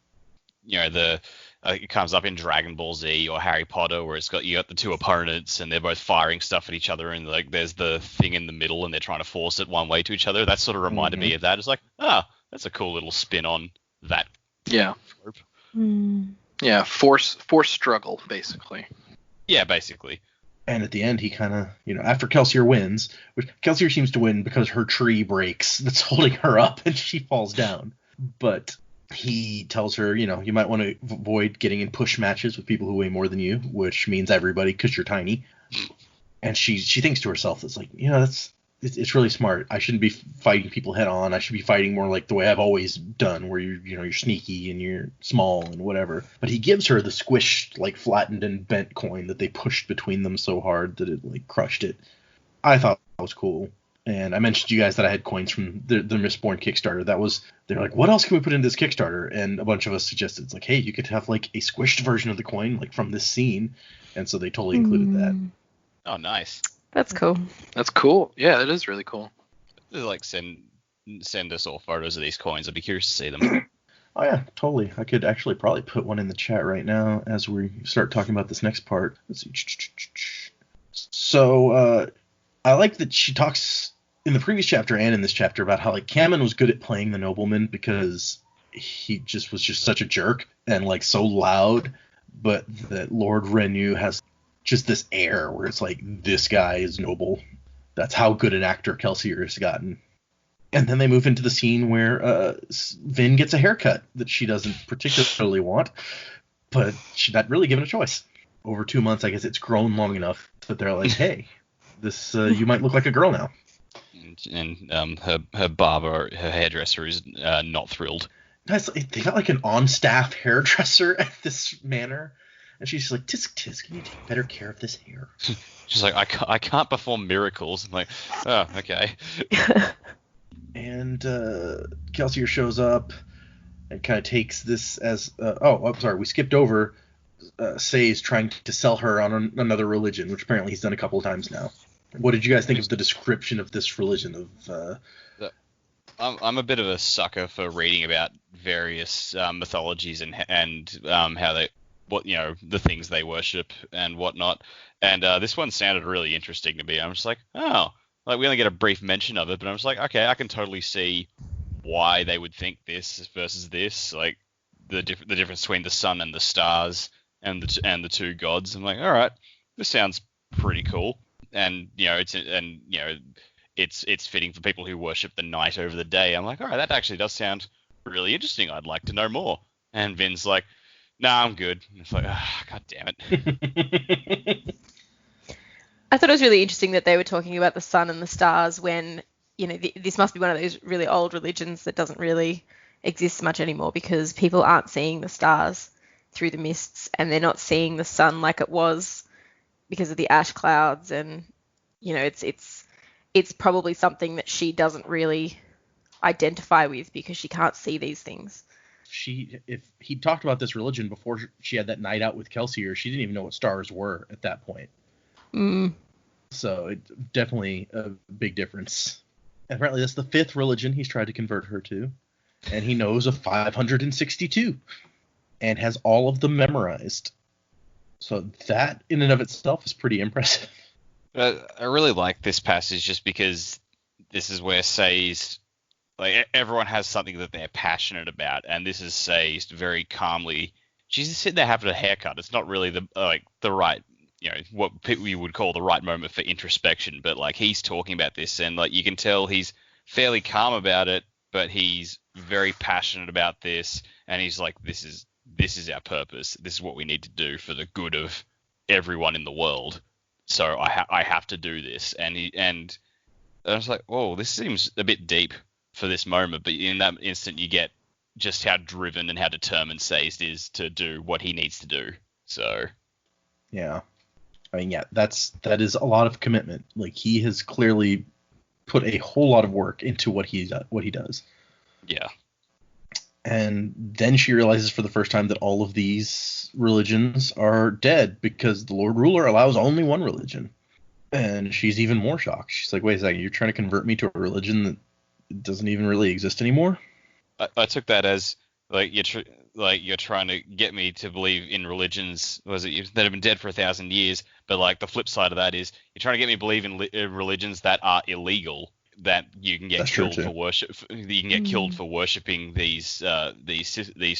It comes up in Dragon Ball Z or Harry Potter, where you got the two opponents and they're both firing stuff at each other, and there's the thing in the middle and they're trying to force it one way to each other. That sort of reminded me of that. It's that's a cool little spin on that. Yeah. Trope. Yeah, force struggle, basically. Yeah, basically. And at the end, he kind of, after Kelsier wins, which Kelsier seems to win because her tree breaks that's holding her up and she falls down. But he tells her, you might want to avoid getting in push matches with people who weigh more than you, which means everybody because you're tiny. And she thinks to herself, it's really smart. I shouldn't be fighting people head on. I should be fighting more like the way I've always done, where you're sneaky and you're small and whatever. But he gives her the squished, flattened and bent coin that they pushed between them so hard that it crushed it. I thought that was cool. And I mentioned to you guys that I had coins from the Mistborn Kickstarter. They're like, what else can we put in this Kickstarter? And a bunch of us suggested, it's hey, you could have a squished version of the coin, from this scene. And so they totally included that. Oh, nice. That's cool. That's cool. Yeah, that is really cool. Send us all photos of these coins. I'd be curious to see them. Oh yeah, totally. I could actually probably put one in the chat right now as we start talking about this next part. Let's see. So I like that she talks in the previous chapter and in this chapter about how Kamen was good at playing the nobleman because he was just such a jerk and so loud, but that Lord Renu has just this air where it's this guy is noble. That's how good an actor Kelsier has gotten. And then they move into the scene where Vin gets a haircut that she doesn't particularly want, but she's not really given a choice. Over 2 months, I guess it's grown long enough that they're like, hey, this you might look like a girl now. And her barber, her hairdresser is not thrilled. Nice. They got an on-staff hairdresser at this manor. And she's like, tisk, can you take better care of this hair? She's like, I can't perform miracles. I'm like, oh, okay. And Kelsier shows up and kind of takes this as, I'm sorry, we skipped over Say's trying to sell her on another religion, which apparently he's done a couple of times now. What did you guys think of the description of this religion? I'm a bit of a sucker for reading about various mythologies and how they the things they worship and whatnot. And this one sounded really interesting to me. I'm just like, oh, like we only get a brief mention of it, but I'm just like, okay, I can totally see why they would think this versus this, like the difference between the sun and the stars and the two gods. I'm like, all right, this sounds pretty cool. And it's fitting for people who worship the night over the day. I'm like, all right, that actually does sound really interesting. I'd like to know more. And Vin's like, nah, I'm good. And it's like, god damn it. I thought it was really interesting that they were talking about the sun and the stars when, this must be one of those really old religions that doesn't really exist much anymore because people aren't seeing the stars through the mists and they're not seeing the sun like it was because of the ash clouds, and it's probably something that she doesn't really identify with because she can't see these things. If he talked about this religion before she had that night out with Kelsier, she didn't even know what stars were at that point. So it definitely a big difference. And apparently that's the 5th religion he's tried to convert her to, and he knows of 562 and has all of them memorized. So that in and of itself is pretty impressive. I really like this passage just because this is where Sazed, like, everyone has something that they're passionate about, and this is Sazed very calmly. She's just sitting there having a haircut. It's not really the right, what people you would call the right moment for introspection, but like he's talking about this, and like you can tell he's fairly calm about it, but he's very passionate about this, and he's like, this is our purpose. This is what we need to do for the good of everyone in the world. So I have to do this. And I was like, whoa, this seems a bit deep for this moment. But in that instant, you get just how driven and how determined Sazed is to do what he needs to do. So, yeah, I mean, yeah, that is a lot of commitment. Like he has clearly put a whole lot of work into what he does. Yeah. And then she realizes for the first time that all of these religions are dead because the Lord Ruler allows only one religion. And she's even more shocked. She's like, wait a second, you're trying to convert me to a religion that doesn't even really exist anymore? I took that as, like, you're trying to get me to believe in religions that have been dead for 1,000 years. But, like, the flip side of that is you're trying to get me to believe in religions that are illegal, that you can get killed for worship. You can get killed for worshiping these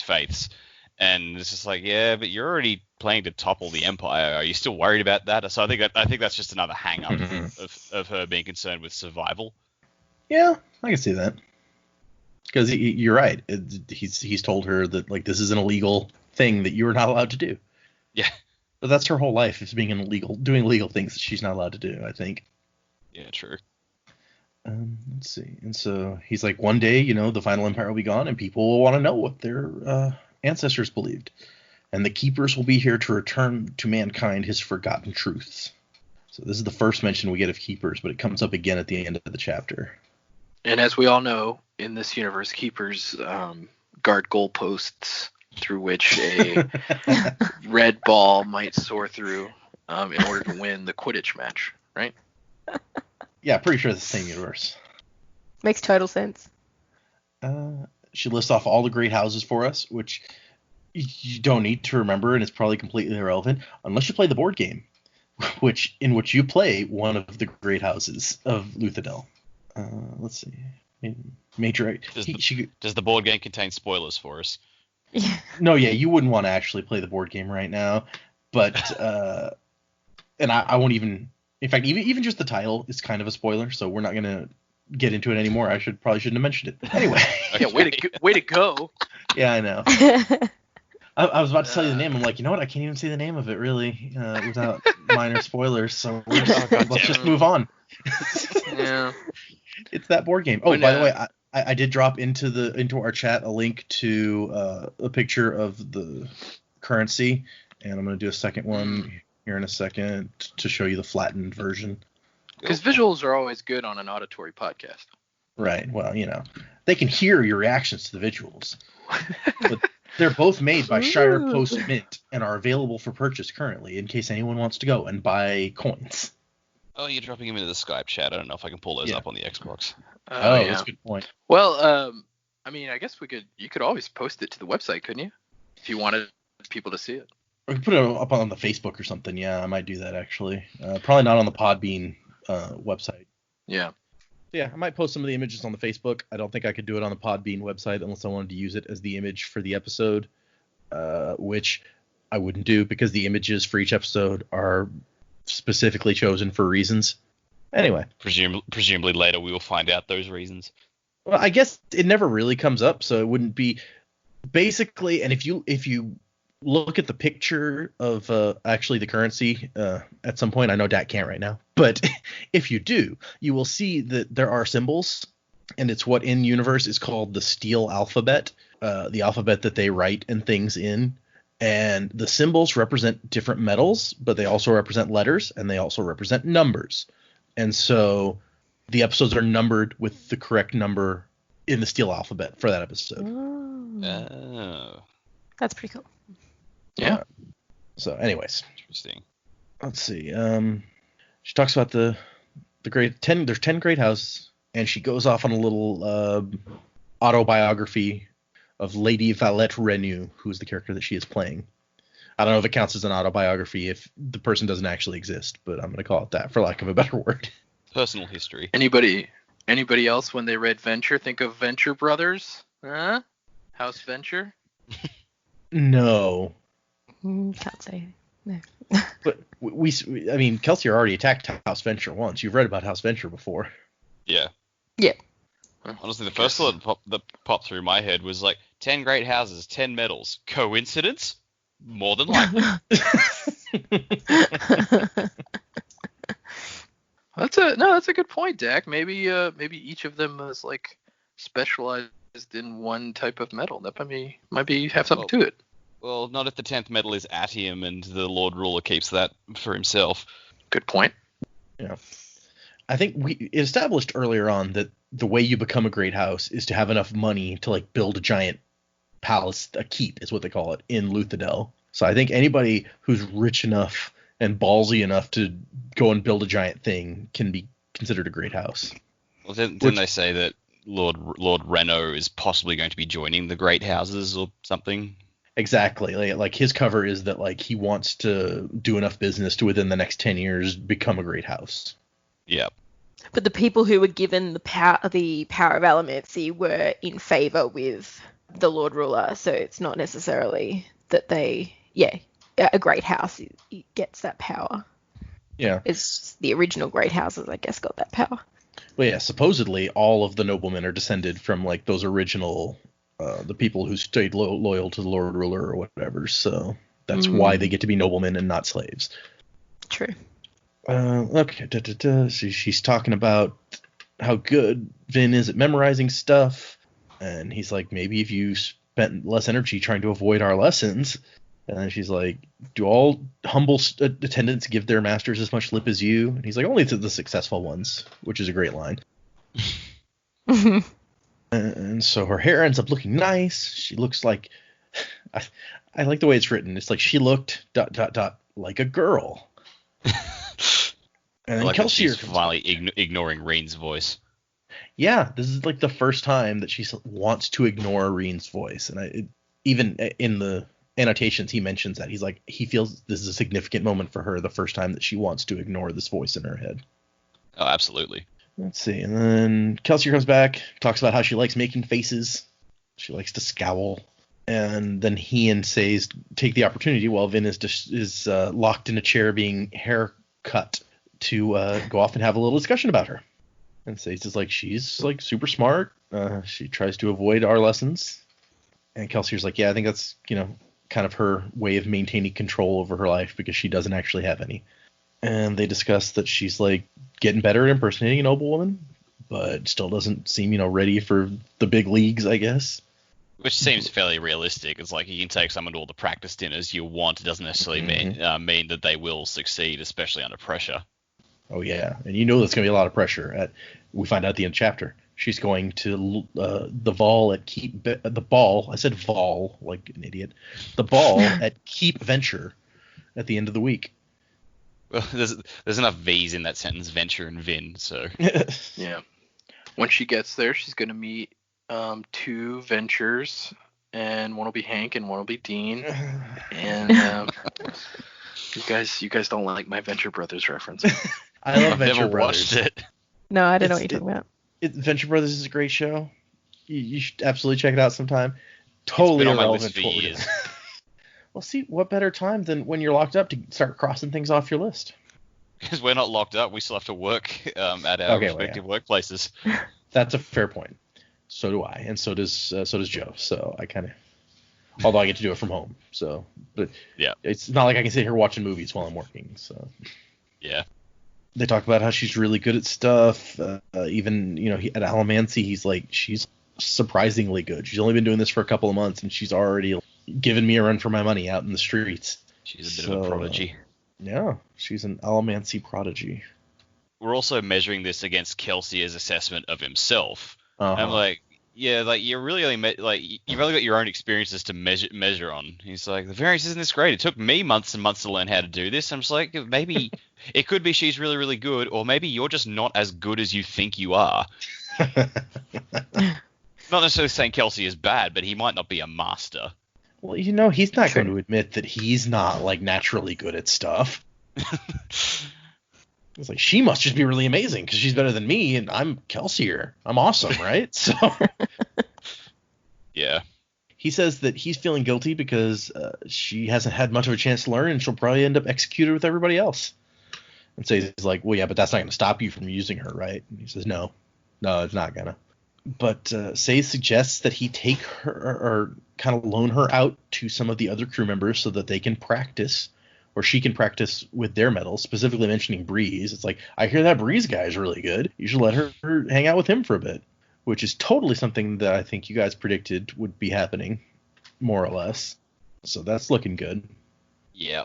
faiths, and it's just like, yeah, but you're already planning to topple the empire. Are you still worried about that? So I think that's just another hang up of her being concerned with survival. Yeah, I can see that. Because you're right. He's told her that like this is an illegal thing that you are not allowed to do. Yeah, but that's her whole life, is doing illegal things that she's not allowed to do, I think. Yeah, true. Let's see. And so he's like, one day, the final empire will be gone and people will want to know what their ancestors believed. And the keepers will be here to return to mankind his forgotten truths. So this is the first mention we get of keepers, but it comes up again at the end of the chapter. And as we all know, in this universe, keepers guard goalposts through which a red ball might soar through in order to win the Quidditch match, right? Yeah, pretty sure it's the same universe. Makes total sense. She lists off all the great houses for us, which you don't need to remember, and it's probably completely irrelevant unless you play the board game, in which you play one of the great houses of Luthadel. Let's see. Major. Does the board game contain spoilers for us? Yeah. No, yeah, you wouldn't want to actually play the board game right now, but and I won't even. In fact, even just the title is kind of a spoiler, so we're not gonna get into it anymore. Probably shouldn't have mentioned it. Anyway. Yeah, way to go. Yeah, I know. I was about to tell you the name. I'm like, you know what? I can't even say the name of it really without minor spoilers. So let's just move on. Yeah. It's that board game. Oh, by the way, I did drop into our chat a link to a picture of the currency, and I'm gonna do a second one here in a second to show you the flattened version. Because visuals are always good on an auditory podcast. Right. Well, they can hear your reactions to the visuals. But they're both made by Shire Post Mint and are available for purchase currently in case anyone wants to go and buy coins. Oh, you're dropping him into the Skype chat. I don't know if I can pull those up on the Xbox. Oh, yeah. that's a good point. Well, I mean, I guess you could always post it to the website, couldn't you? If you wanted people to see it. We could put it up on the Facebook or something. Yeah, I might do that actually. Probably not on the Podbean website. Yeah. Yeah, I might post some of the images on the Facebook. I don't think I could do it on the Podbean website unless I wanted to use it as the image for the episode, which I wouldn't do because the images for each episode are specifically chosen for reasons. Anyway. Presumably later we will find out those reasons. Well, I guess it never really comes up, so it wouldn't be basically. And if you look at the picture of actually the currency at some point, I know Dak can't right now, but if you do, you will see that there are symbols, and it's what in universe is called the steel alphabet, the alphabet that they write and things in. And the symbols represent different metals, but they also represent letters, and they also represent numbers. And so the episodes are numbered with the correct number in the steel alphabet for that episode. Oh. That's pretty cool. Yeah. So anyways. Interesting. Let's see. She talks about the great 10. There's 10 great houses, and she goes off on a little autobiography of Lady Valette Renew, who's the character that she is playing. I don't know if it counts as an autobiography if the person doesn't actually exist, but I'm going to call it that for lack of a better word. Personal history. Anybody else when they read Venture think of Venture Brothers? Huh? House Venture? No. Can't say. No. But I mean, Kelsey already attacked House Venture once. You've read about House Venture before. Yeah. Yeah. Honestly, the first thought that popped through my head was like 10 great houses, 10 medals. Coincidence? More than likely. That's a good point, Dak. Maybe each of them is like specialized in one type of metal. That might be have something to it. Well, not if the 10th medal is Atium and the Lord Ruler keeps that for himself. Good point. Yeah. I think we established earlier on that the way you become a great house is to have enough money to like build a giant palace, a keep is what they call it, in Luthadel. So I think anybody who's rich enough and ballsy enough to go and build a giant thing can be considered a great house. Well, didn't they say that Lord Reno is possibly going to be joining the great houses or something? Exactly. Like his cover is that like he wants to do enough business to within the next 10 years become a great house. Yeah. But the people who were given the power of Allomancy were in favor with the Lord Ruler, so it's not necessarily that a great house gets that power. Yeah. It's the original great houses, I guess, got that power. Well, yeah, supposedly all of the noblemen are descended from like those original the people who stayed loyal to the Lord Ruler or whatever, so that's why they get to be noblemen and not slaves. True. Okay. She's talking about how good Vin is at memorizing stuff, and he's like, maybe if you spent less energy trying to avoid our lessons. And then she's like, do all humble attendants give their masters as much lip as you? And he's like, only to the successful ones, which is a great line. And so her hair ends up looking nice. She looks like, I like the way it's written. It's like she looked ... like a girl. And then like Kelsey she's finally ignoring Reen's voice. Yeah, this is like the first time that she wants to ignore Reen's voice. And even in the annotations, he mentions that. He's like, he feels this is a significant moment for her, the first time that she wants to ignore this voice in her head. Oh, absolutely. Let's see. And then Kelsey comes back, talks about how she likes making faces. She likes to scowl. And then he and Says take the opportunity while Vin is locked in a chair being haircut to go off and have a little discussion about her. And Says is like, she's like super smart. She tries to avoid our lessons. And Kelsey's like, yeah, I think that's, kind of her way of maintaining control over her life because she doesn't actually have any. And they discuss that she's like getting better at impersonating a noblewoman, but still doesn't seem, ready for the big leagues, I guess. Which seems fairly realistic. It's like you can take someone to all the practice dinners you want. It doesn't necessarily mean that they will succeed, especially under pressure. Oh, yeah. And there's going to be a lot of pressure. We find out at the end of the chapter. She's going to the ball at Keep... the ball. I said Vol, like an idiot. The ball at Keep Venture at the end of the week. Well, there's enough V's in that sentence, venture and Vin. So Yeah. When she gets there, she's gonna meet 2 ventures, and one will be Hank and one will be Dean. And you guys don't like my Venture Brothers reference. I love I've Venture never Brothers. watched it. No, I don't know what you're talking about. Venture Brothers is a great show. You should absolutely check it out sometime. Totally It's been on my irrelevant list to for what we're years. doing. Well, see, what better time than when you're locked up to start crossing things off your list? Because we're not locked up, we still have to work at our respective workplaces. That's a fair point. So do I, and so does Joe. So I kind of, although I get to do it from home. So, but Yeah. it's not like I can sit here watching movies while I'm working. So Yeah. they talk about how she's really good at stuff. Even at Alamancy, he's like, she's surprisingly good. She's only been doing this for a couple of months, and she's already given me a run for my money out in the streets. She's a bit of a prodigy. Yeah, she's an Alamancy prodigy. We're also measuring this against Kelsier's assessment of himself. Uh-huh. I'm like, yeah, like you're really only you've only got your own experiences to measure on. He's like, the variance isn't this great. It took me months and months to learn how to do this. I'm just like, maybe it could be she's really, really good, or maybe you're just not as good as you think you are. Not necessarily saying Kelsier is bad, but he might not be a master. Well, he's not going to admit that he's not like naturally good at stuff. It's like, she must just be really amazing because she's better than me, and I'm Kelsier. I'm awesome, right? So yeah. He says that he's feeling guilty because she hasn't had much of a chance to learn, and she'll probably end up executed with everybody else. And so he's like, well, yeah, but that's not going to stop you from using her, right? And he says, no, it's not going to. But Say suggests that he take her or kind of loan her out to some of the other crew members so that they can practice, or she can practice with their metals, specifically mentioning Breeze. It's like, I hear that Breeze guy is really good. You should let her hang out with him for a bit, which is totally something that I think you guys predicted would be happening, more or less. So that's looking good. Yeah.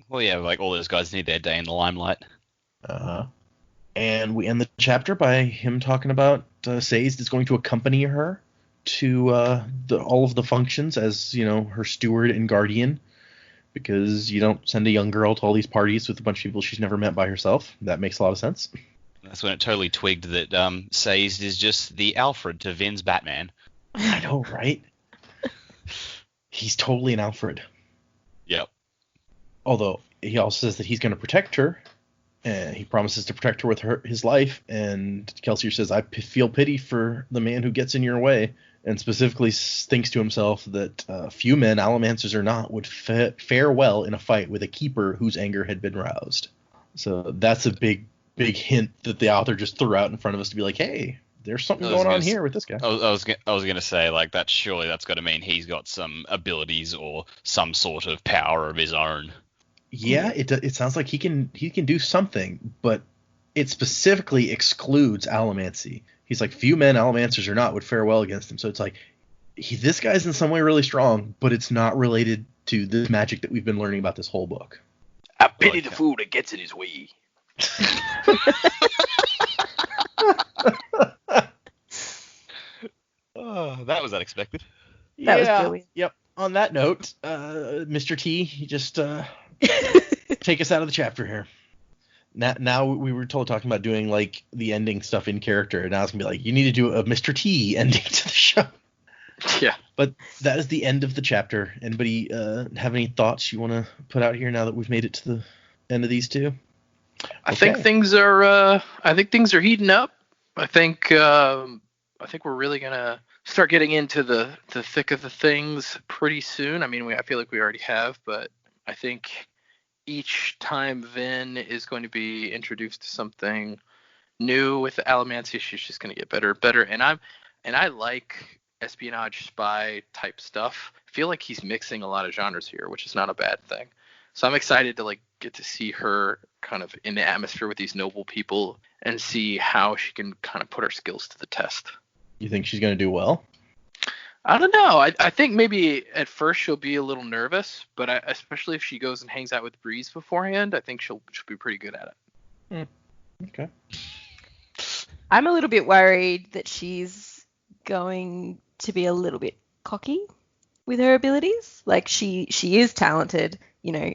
Well, yeah, like all those guys need their day in the limelight. Uh-huh. And we end the chapter by him talking about Say's is going to accompany her to all of the functions as, her steward and guardian, because you don't send a young girl to all these parties with a bunch of people she's never met by herself. That makes a lot of sense. That's when it totally twigged that Say's is just the Alfred to Vin's Batman. I know, right? He's totally an Alfred. Yep. Although he also says that he's going to protect her. And he promises to protect her with his life. And Kelsier says, I feel pity for the man who gets in your way. And specifically thinks to himself that few men, Alamancers or not, would fare well in a fight with a keeper whose anger had been roused. So that's a big hint that the author just threw out in front of us to be like, hey, there's something going on here with this guy. I was going to say, like, that's got to mean he's got some abilities or some sort of power of his own. Yeah, it sounds like he can do something, but it specifically excludes Alamancy. He's like, few men, Alamancers or not, would fare well against him. So it's like, this guy's in some way really strong, but it's not related to the magic that we've been learning about this whole book. I pity the fool that gets in his way. Oh, that was unexpected. That was brilliant. Yep. On that note, Mr. T, you just take us out of the chapter here. Now we were talking about doing like the ending stuff in character, and now it's gonna be like, you need to do a Mr. T ending to the show. Yeah. But that is the end of the chapter. Anybody have any thoughts you want to put out here now that we've made it to the end of these two? I think things are heating up. I think we're really gonna start getting into the thick of the things pretty soon. I mean, I feel like we already have, but I think each time Vin is going to be introduced to something new with Alamancia, she's just going to get better and better. And I like espionage spy type stuff. I feel like he's mixing a lot of genres here, which is not a bad thing. So I'm excited to get to see her kind of in the atmosphere with these noble people and see how she can kind of put her skills to the test. You think she's going to do well? I don't know. I think maybe at first she'll be a little nervous, but especially if she goes and hangs out with Breeze beforehand, I think she'll be pretty good at it. Okay. I'm a little bit worried that she's going to be a little bit cocky with her abilities. Like she is talented.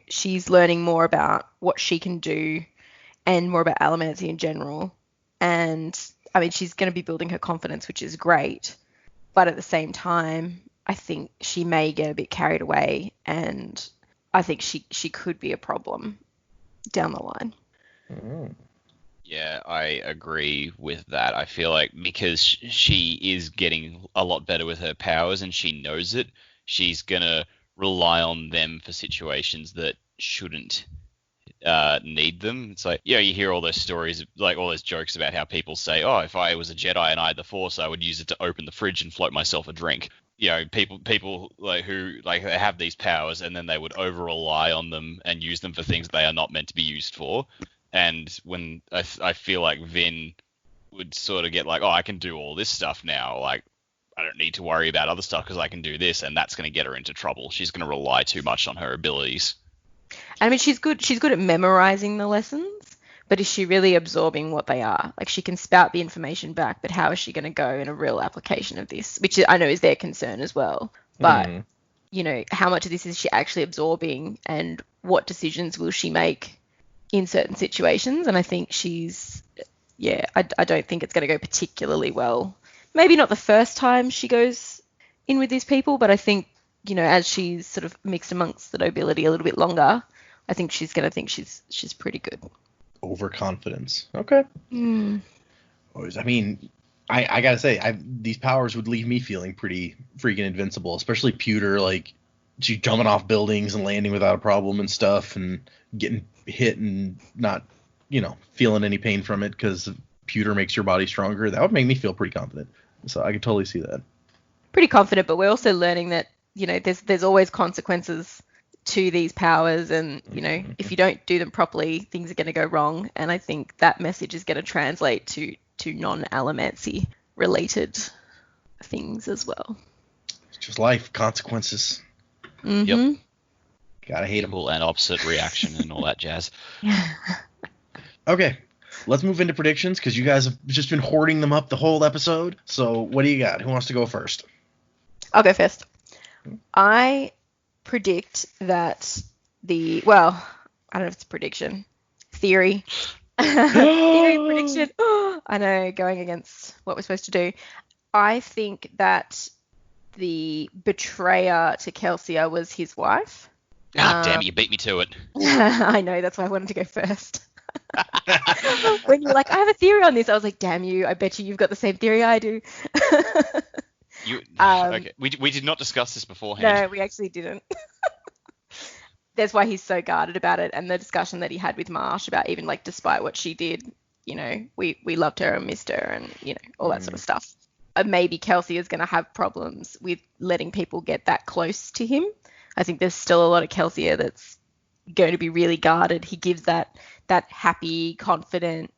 she's learning more about what she can do and more about allomancy in general. And I mean, she's going to be building her confidence, which is great. But at the same time, I think she may get a bit carried away, and I think she could be a problem down the line. Yeah, I agree with that. I feel like because she is getting a lot better with her powers and she knows it, she's going to rely on them for situations that shouldn't need them. It's like, you hear all those stories, like all those jokes about how people say, oh, if I was a Jedi and I had the Force, I would use it to open the fridge and float myself a drink. People like who like they have these powers and then they would over rely on them and use them for things they are not meant to be used for. And when I feel like Vin would sort of get like, oh, I can do all this stuff now. Like, I don't need to worry about other stuff because I can do this, and that's going to get her into trouble. She's going to rely too much on her abilities. I mean, she's good at memorizing the lessons, but is she really absorbing what they are? Like, she can spout the information back, but how is she going to go in a real application of this? Which I know is their concern as well. But, how much of this is she actually absorbing, and what decisions will she make in certain situations? And I think I don't think it's going to go particularly well. Maybe not the first time she goes in with these people, but I think, as she's sort of mixed amongst the nobility a little bit longer, I think she's going to think she's pretty good. Overconfidence. Okay. I mean, I gotta say, these powers would leave me feeling pretty freaking invincible, especially Pewter, like, she's jumping off buildings and landing without a problem and stuff, and getting hit and not, feeling any pain from it because Pewter makes your body stronger. That would make me feel pretty confident. So I could totally see that. Pretty confident, but we're also learning that, there's always consequences to these powers, and, if you don't do them properly, things are going to go wrong. And I think that message is going to translate to non-allomancy related things as well. It's just life, consequences. Mm-hmm. Yep. Gotta hate them. Equal and opposite reaction and all that jazz. Okay, let's move into predictions, because you guys have just been hoarding them up the whole episode. So what do you got? Who wants to go first? I'll go first. I predict that I don't know if it's a prediction. Theory. Theory prediction. I know, going against what we're supposed to do. I think that the betrayer to Kelsier was his wife. Damn, you beat me to it. I know, that's why I wanted to go first. When you're like, I have a theory on this, I was like, damn you, I bet you've got the same theory I do. Okay. We did not discuss this beforehand. No, we actually didn't. That's why he's so guarded about it, and the discussion that he had with Marsh about even, like, despite what she did, we loved her and missed her, and, all that sort of stuff. Maybe Kelsey is going to have problems with letting people get that close to him. I think there's still a lot of Kelsier that's going to be really guarded. He gives that happy, confident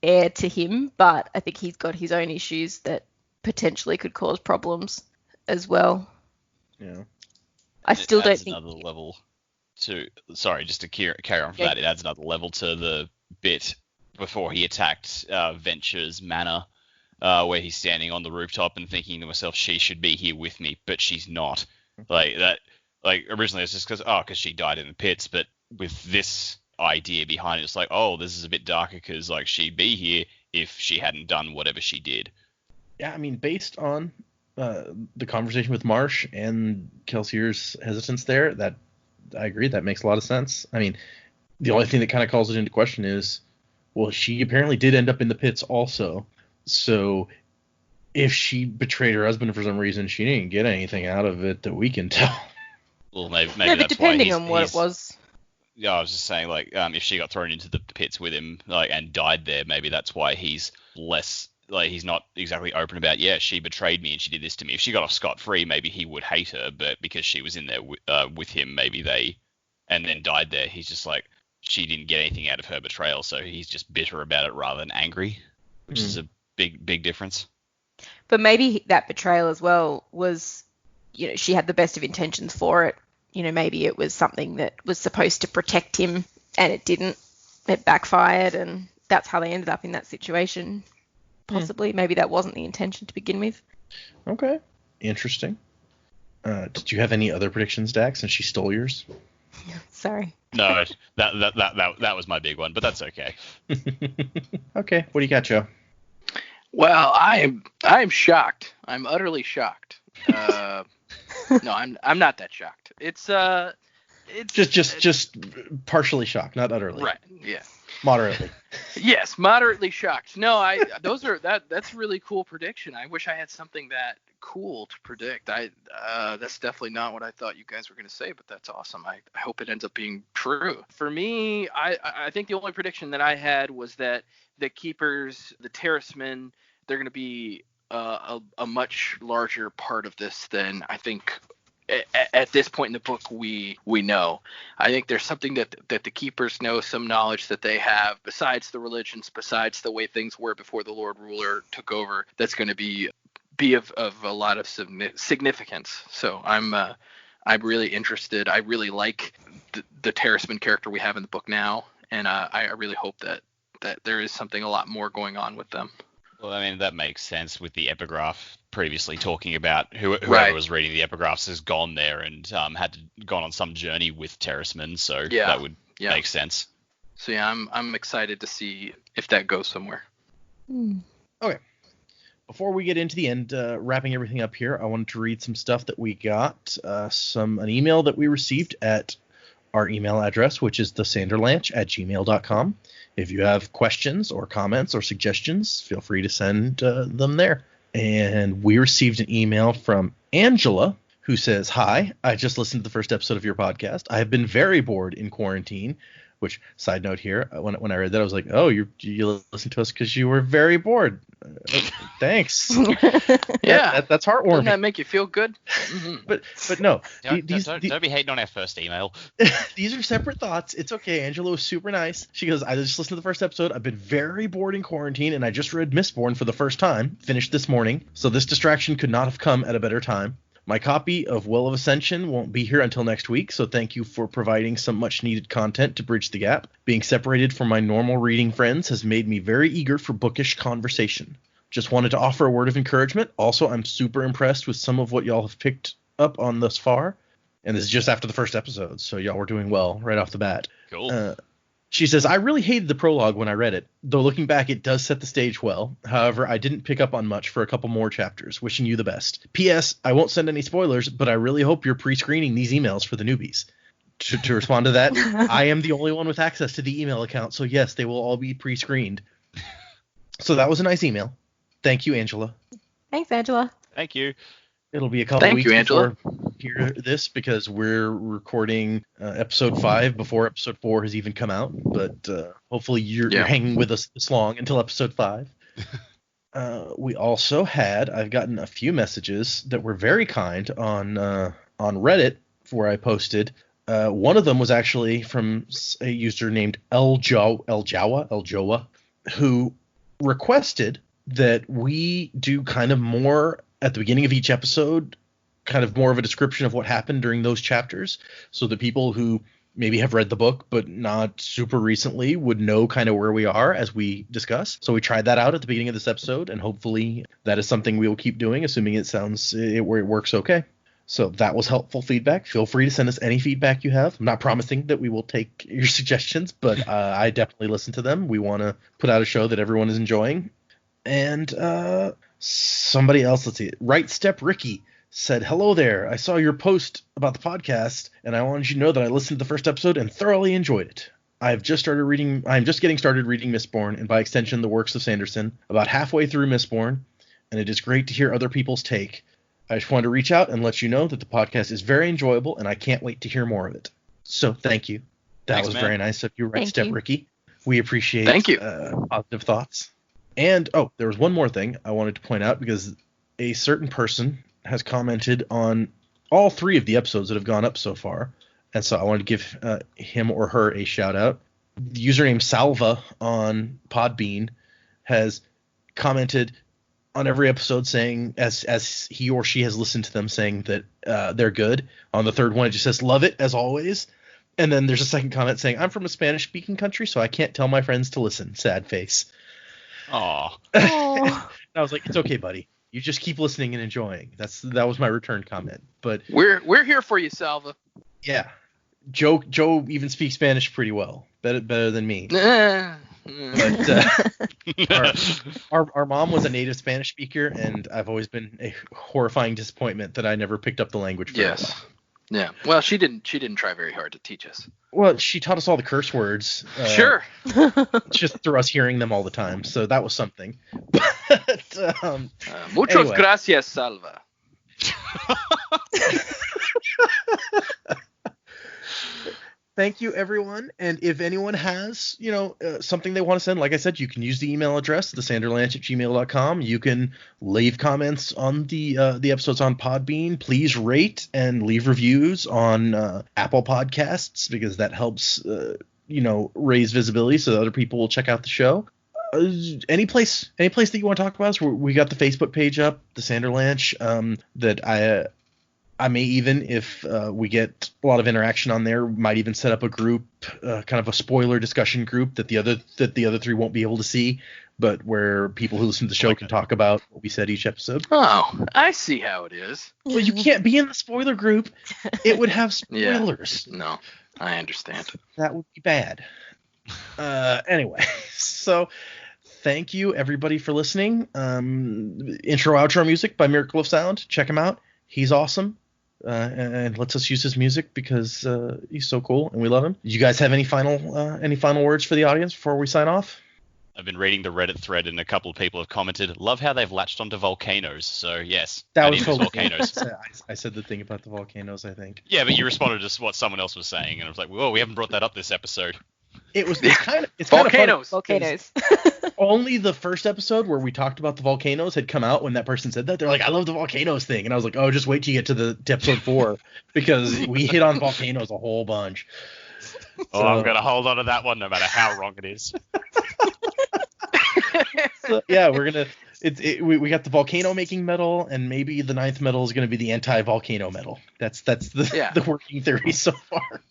air to him, but I think he's got his own issues that potentially could cause problems as well. Yeah. I still don't think... Another level to... Sorry, just to carry on from that, it adds another level to the bit before he attacked Venture's manor, where he's standing on the rooftop and thinking to himself, she should be here with me, but she's not. Like, that... Like, originally it's just because she died in the pits, but with this idea behind it, it's like, oh, this is a bit darker because, like, she'd be here if she hadn't done whatever she did. Yeah, I mean, based on the conversation with Marsh and Kelsier's hesitance there, that I agree, that makes a lot of sense. I mean, the only thing that kind of calls it into question is, well, she apparently did end up in the pits also, so if she betrayed her husband for some reason, she didn't get anything out of it that we can tell. Well, maybe no, but that's depending why on what it was. Yeah, I was just saying, like, if she got thrown into the pits with him, like, and died there, maybe that's why he's less, like, he's not exactly open about, yeah, she betrayed me and she did this to me. If she got off scot-free, maybe he would hate her, but because she was in there with him, and then died there, he's just like, she didn't get anything out of her betrayal, so he's just bitter about it rather than angry, which is a big difference. But maybe that betrayal as well was... she had the best of intentions for it. Maybe it was something that was supposed to protect him and it didn't. It backfired, and that's how they ended up in that situation. Possibly. Maybe that wasn't the intention to begin with. Okay. Interesting. Did you have any other predictions, Dax, since she stole yours? Sorry. No, that was my big one, but that's okay. Okay, what do you got, Joe? Well, I'm shocked. I'm utterly shocked. No, I'm not that shocked. It's just partially shocked, not utterly. right. Yeah. Moderately. Yes, moderately shocked. No, that's a really cool prediction. I wish I had something that cool to predict. That's definitely not what I thought you guys were going to say, but that's awesome. I hope it ends up being true. For me, I think the only prediction that I had was that the Keepers, the Terrismen, they're going to be a much larger part of this than I think at this point in the book we know. I think there's something that the Keepers know, some knowledge that they have besides the religions, besides the way things were before the Lord Ruler took over, that's going to be of a lot of significance. So I'm really interested. I really like the Terrismen character we have in the book now, and I really hope that there is something a lot more going on with them. Well, I mean, that makes sense with the epigraph previously talking about whoever Right. was reading the epigraphs has gone there and gone on some journey with Terrismen, so Yeah. that would Yeah. make sense. So yeah, I'm excited to see if that goes somewhere. Okay. Before we get into the end, wrapping everything up here, I wanted to read some stuff that we got. An email that we received at our email address, which is thesanderlanch@gmail.com. If you have questions or comments or suggestions, feel free to send them there. And we received an email from Angela, who says, "Hi, I just listened to the first episode of your podcast. I have been very bored in quarantine." Which, side note here, when I read that, I was like, "Oh, you listened to us because you were very bored." Thanks. Yeah. That's heartwarming. Doesn't that make you feel good? Mm-hmm. But no, Don't these be hating on our first email. these are separate thoughts. It's okay. Angela was super nice. She goes, "I just listened to the first episode. I've been very bored in quarantine, and I just read Mistborn for the first time. Finished this morning. So this distraction could not have come at a better time. My copy of Well of Ascension won't be here until next week, so thank you for providing some much-needed content to bridge the gap. Being separated from my normal reading friends has made me very eager for bookish conversation. Just wanted to offer a word of encouragement. Also, I'm super impressed with some of what y'all have picked up on thus far." And this is just after the first episode, so y'all were doing well right off the bat. Cool. She says, "I really hated the prologue when I read it, though looking back it does set the stage well. However, I didn't pick up on much for a couple more chapters. Wishing you the best. P.S. I won't send any spoilers, but I really hope you're pre-screening these emails for the newbies." To respond to that, I am the only one with access to the email account, so yes, they will all be pre-screened. So that was a nice email. Thank you, Angela. Thanks, Angela. Thank you. It'll be a couple Thank weeks you, Angela. before you hear this because we're recording episode 5 before episode 4 has even come out. But hopefully you're hanging with us this long until episode 5. We also I've gotten a few messages that were very kind on Reddit where I posted. One of them was actually from a user named Eljawa, who requested that we do kind of more at the beginning of each episode, kind of more of a description of what happened during those chapters, so that people who maybe have read the book but not super recently would know kind of where we are as we discuss. So we tried that out at the beginning of this episode, and hopefully that is something we will keep doing, assuming it works okay. So that was helpful feedback. Feel free to send us any feedback you have. I'm not promising that we will take your suggestions, but I definitely listen to them. We want to put out a show that everyone is enjoying. And somebody else, let's see, Right Step Ricky said, "Hello there. I saw your post about the podcast, and I wanted you to know that I listened to the first episode and thoroughly enjoyed it. I'm just getting started reading Mistborn, and by extension, the works of Sanderson, about halfway through Mistborn, and it is great to hear other people's take. I just wanted to reach out and let you know that the podcast is very enjoyable, and I can't wait to hear more of it." So thank you. That Thanks, was man. very nice of you, Right Thank Step you. Ricky. We appreciate Thank you. positive thoughts. And, there was one more thing I wanted to point out, because a certain person has commented on all 3 of the episodes that have gone up so far. And so I wanted to give him or her a shout out. The username Salva on Podbean has commented on every episode saying, as he or she has listened to them, saying that they're good. On the 3rd one, it just says, "Love it, as always." And then there's a second comment saying, "I'm from a Spanish-speaking country, so I can't tell my friends to listen. Sad face." Aw. Oh. And I was like, "It's okay, buddy. You just keep listening and enjoying." That was my return comment. But We're here for you, Salva. yeah, Joe even speaks Spanish pretty well, better than me. But our mom was a native Spanish speaker, and I've always been a horrifying disappointment that I never picked up the language. Yes. Yeah. Well, she didn't try very hard to teach us. Well, she taught us all the curse words. Sure. Just through us hearing them all the time, so that was something. But muchas anyway. gracias, Salva. Thank you, everyone. And if anyone has, something they want to send, like I said, you can use the email address, thesanderlanch@gmail.com. You can leave comments on the episodes on Podbean. Please rate and leave reviews on Apple Podcasts, because that helps, raise visibility so that other people will check out the show. Any place that you want to talk about us, we got the Facebook page up, the Sanderlanch, that I may even, if we get a lot of interaction on there, might even set up a group, kind of a spoiler discussion group that the other three won't be able to see, but where people who listen to the show can talk about what we said each episode. Oh, I see how it is. Well, you can't be in the spoiler group. It would have spoilers. Yeah. No, I understand. That would be bad. Anyway, so thank you everybody for listening. Intro outro music by Miracle of Sound. Check him out. He's awesome. And lets us use his music because he's so cool and we love him. You guys have any final words for the audience before we sign off? I've been reading the Reddit thread and a couple of people have commented, love how they've latched onto volcanoes. So yes, that was volcanoes. I said the thing about the volcanoes, I think. Yeah, but you responded to what someone else was saying, and I was like, whoa, we haven't brought that up this episode. It's kind of volcanoes. Volcanoes. Only the first episode where we talked about the volcanoes had come out when that person said that. They're like, I love the volcanoes thing. And I was like, oh, just wait till you get to episode 4 because we hit on volcanoes a whole bunch. Oh, I'm going to hold on to that one no matter how wrong it is. So, yeah, we're going to we got the volcano making metal, and maybe the 9th metal is going to be the anti-volcano metal. That's the working theory so far.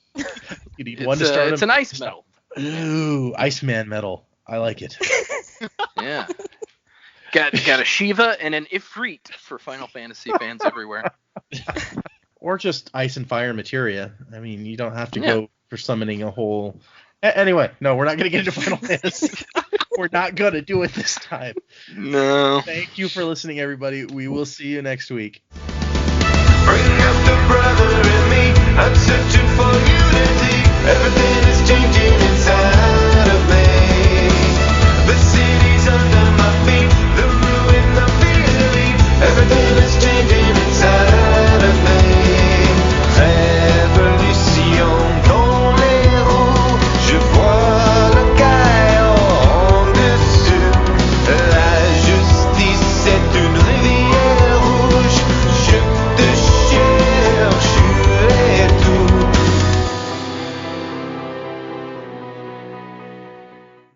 You need one to start. It's an ice metal. Ooh, Iceman metal. I like it. Yeah. Got a Shiva and an Ifrit for Final Fantasy fans everywhere. Or just ice and fire materia. I mean, you don't have to go for summoning a whole... Anyway, no, we're not going to get into Final Fantasy. We're not going to do it this time. No. Thank you for listening, everybody. We will see you next week. Bring up the brother in me. I'm searching for unity. Everything is changing inside.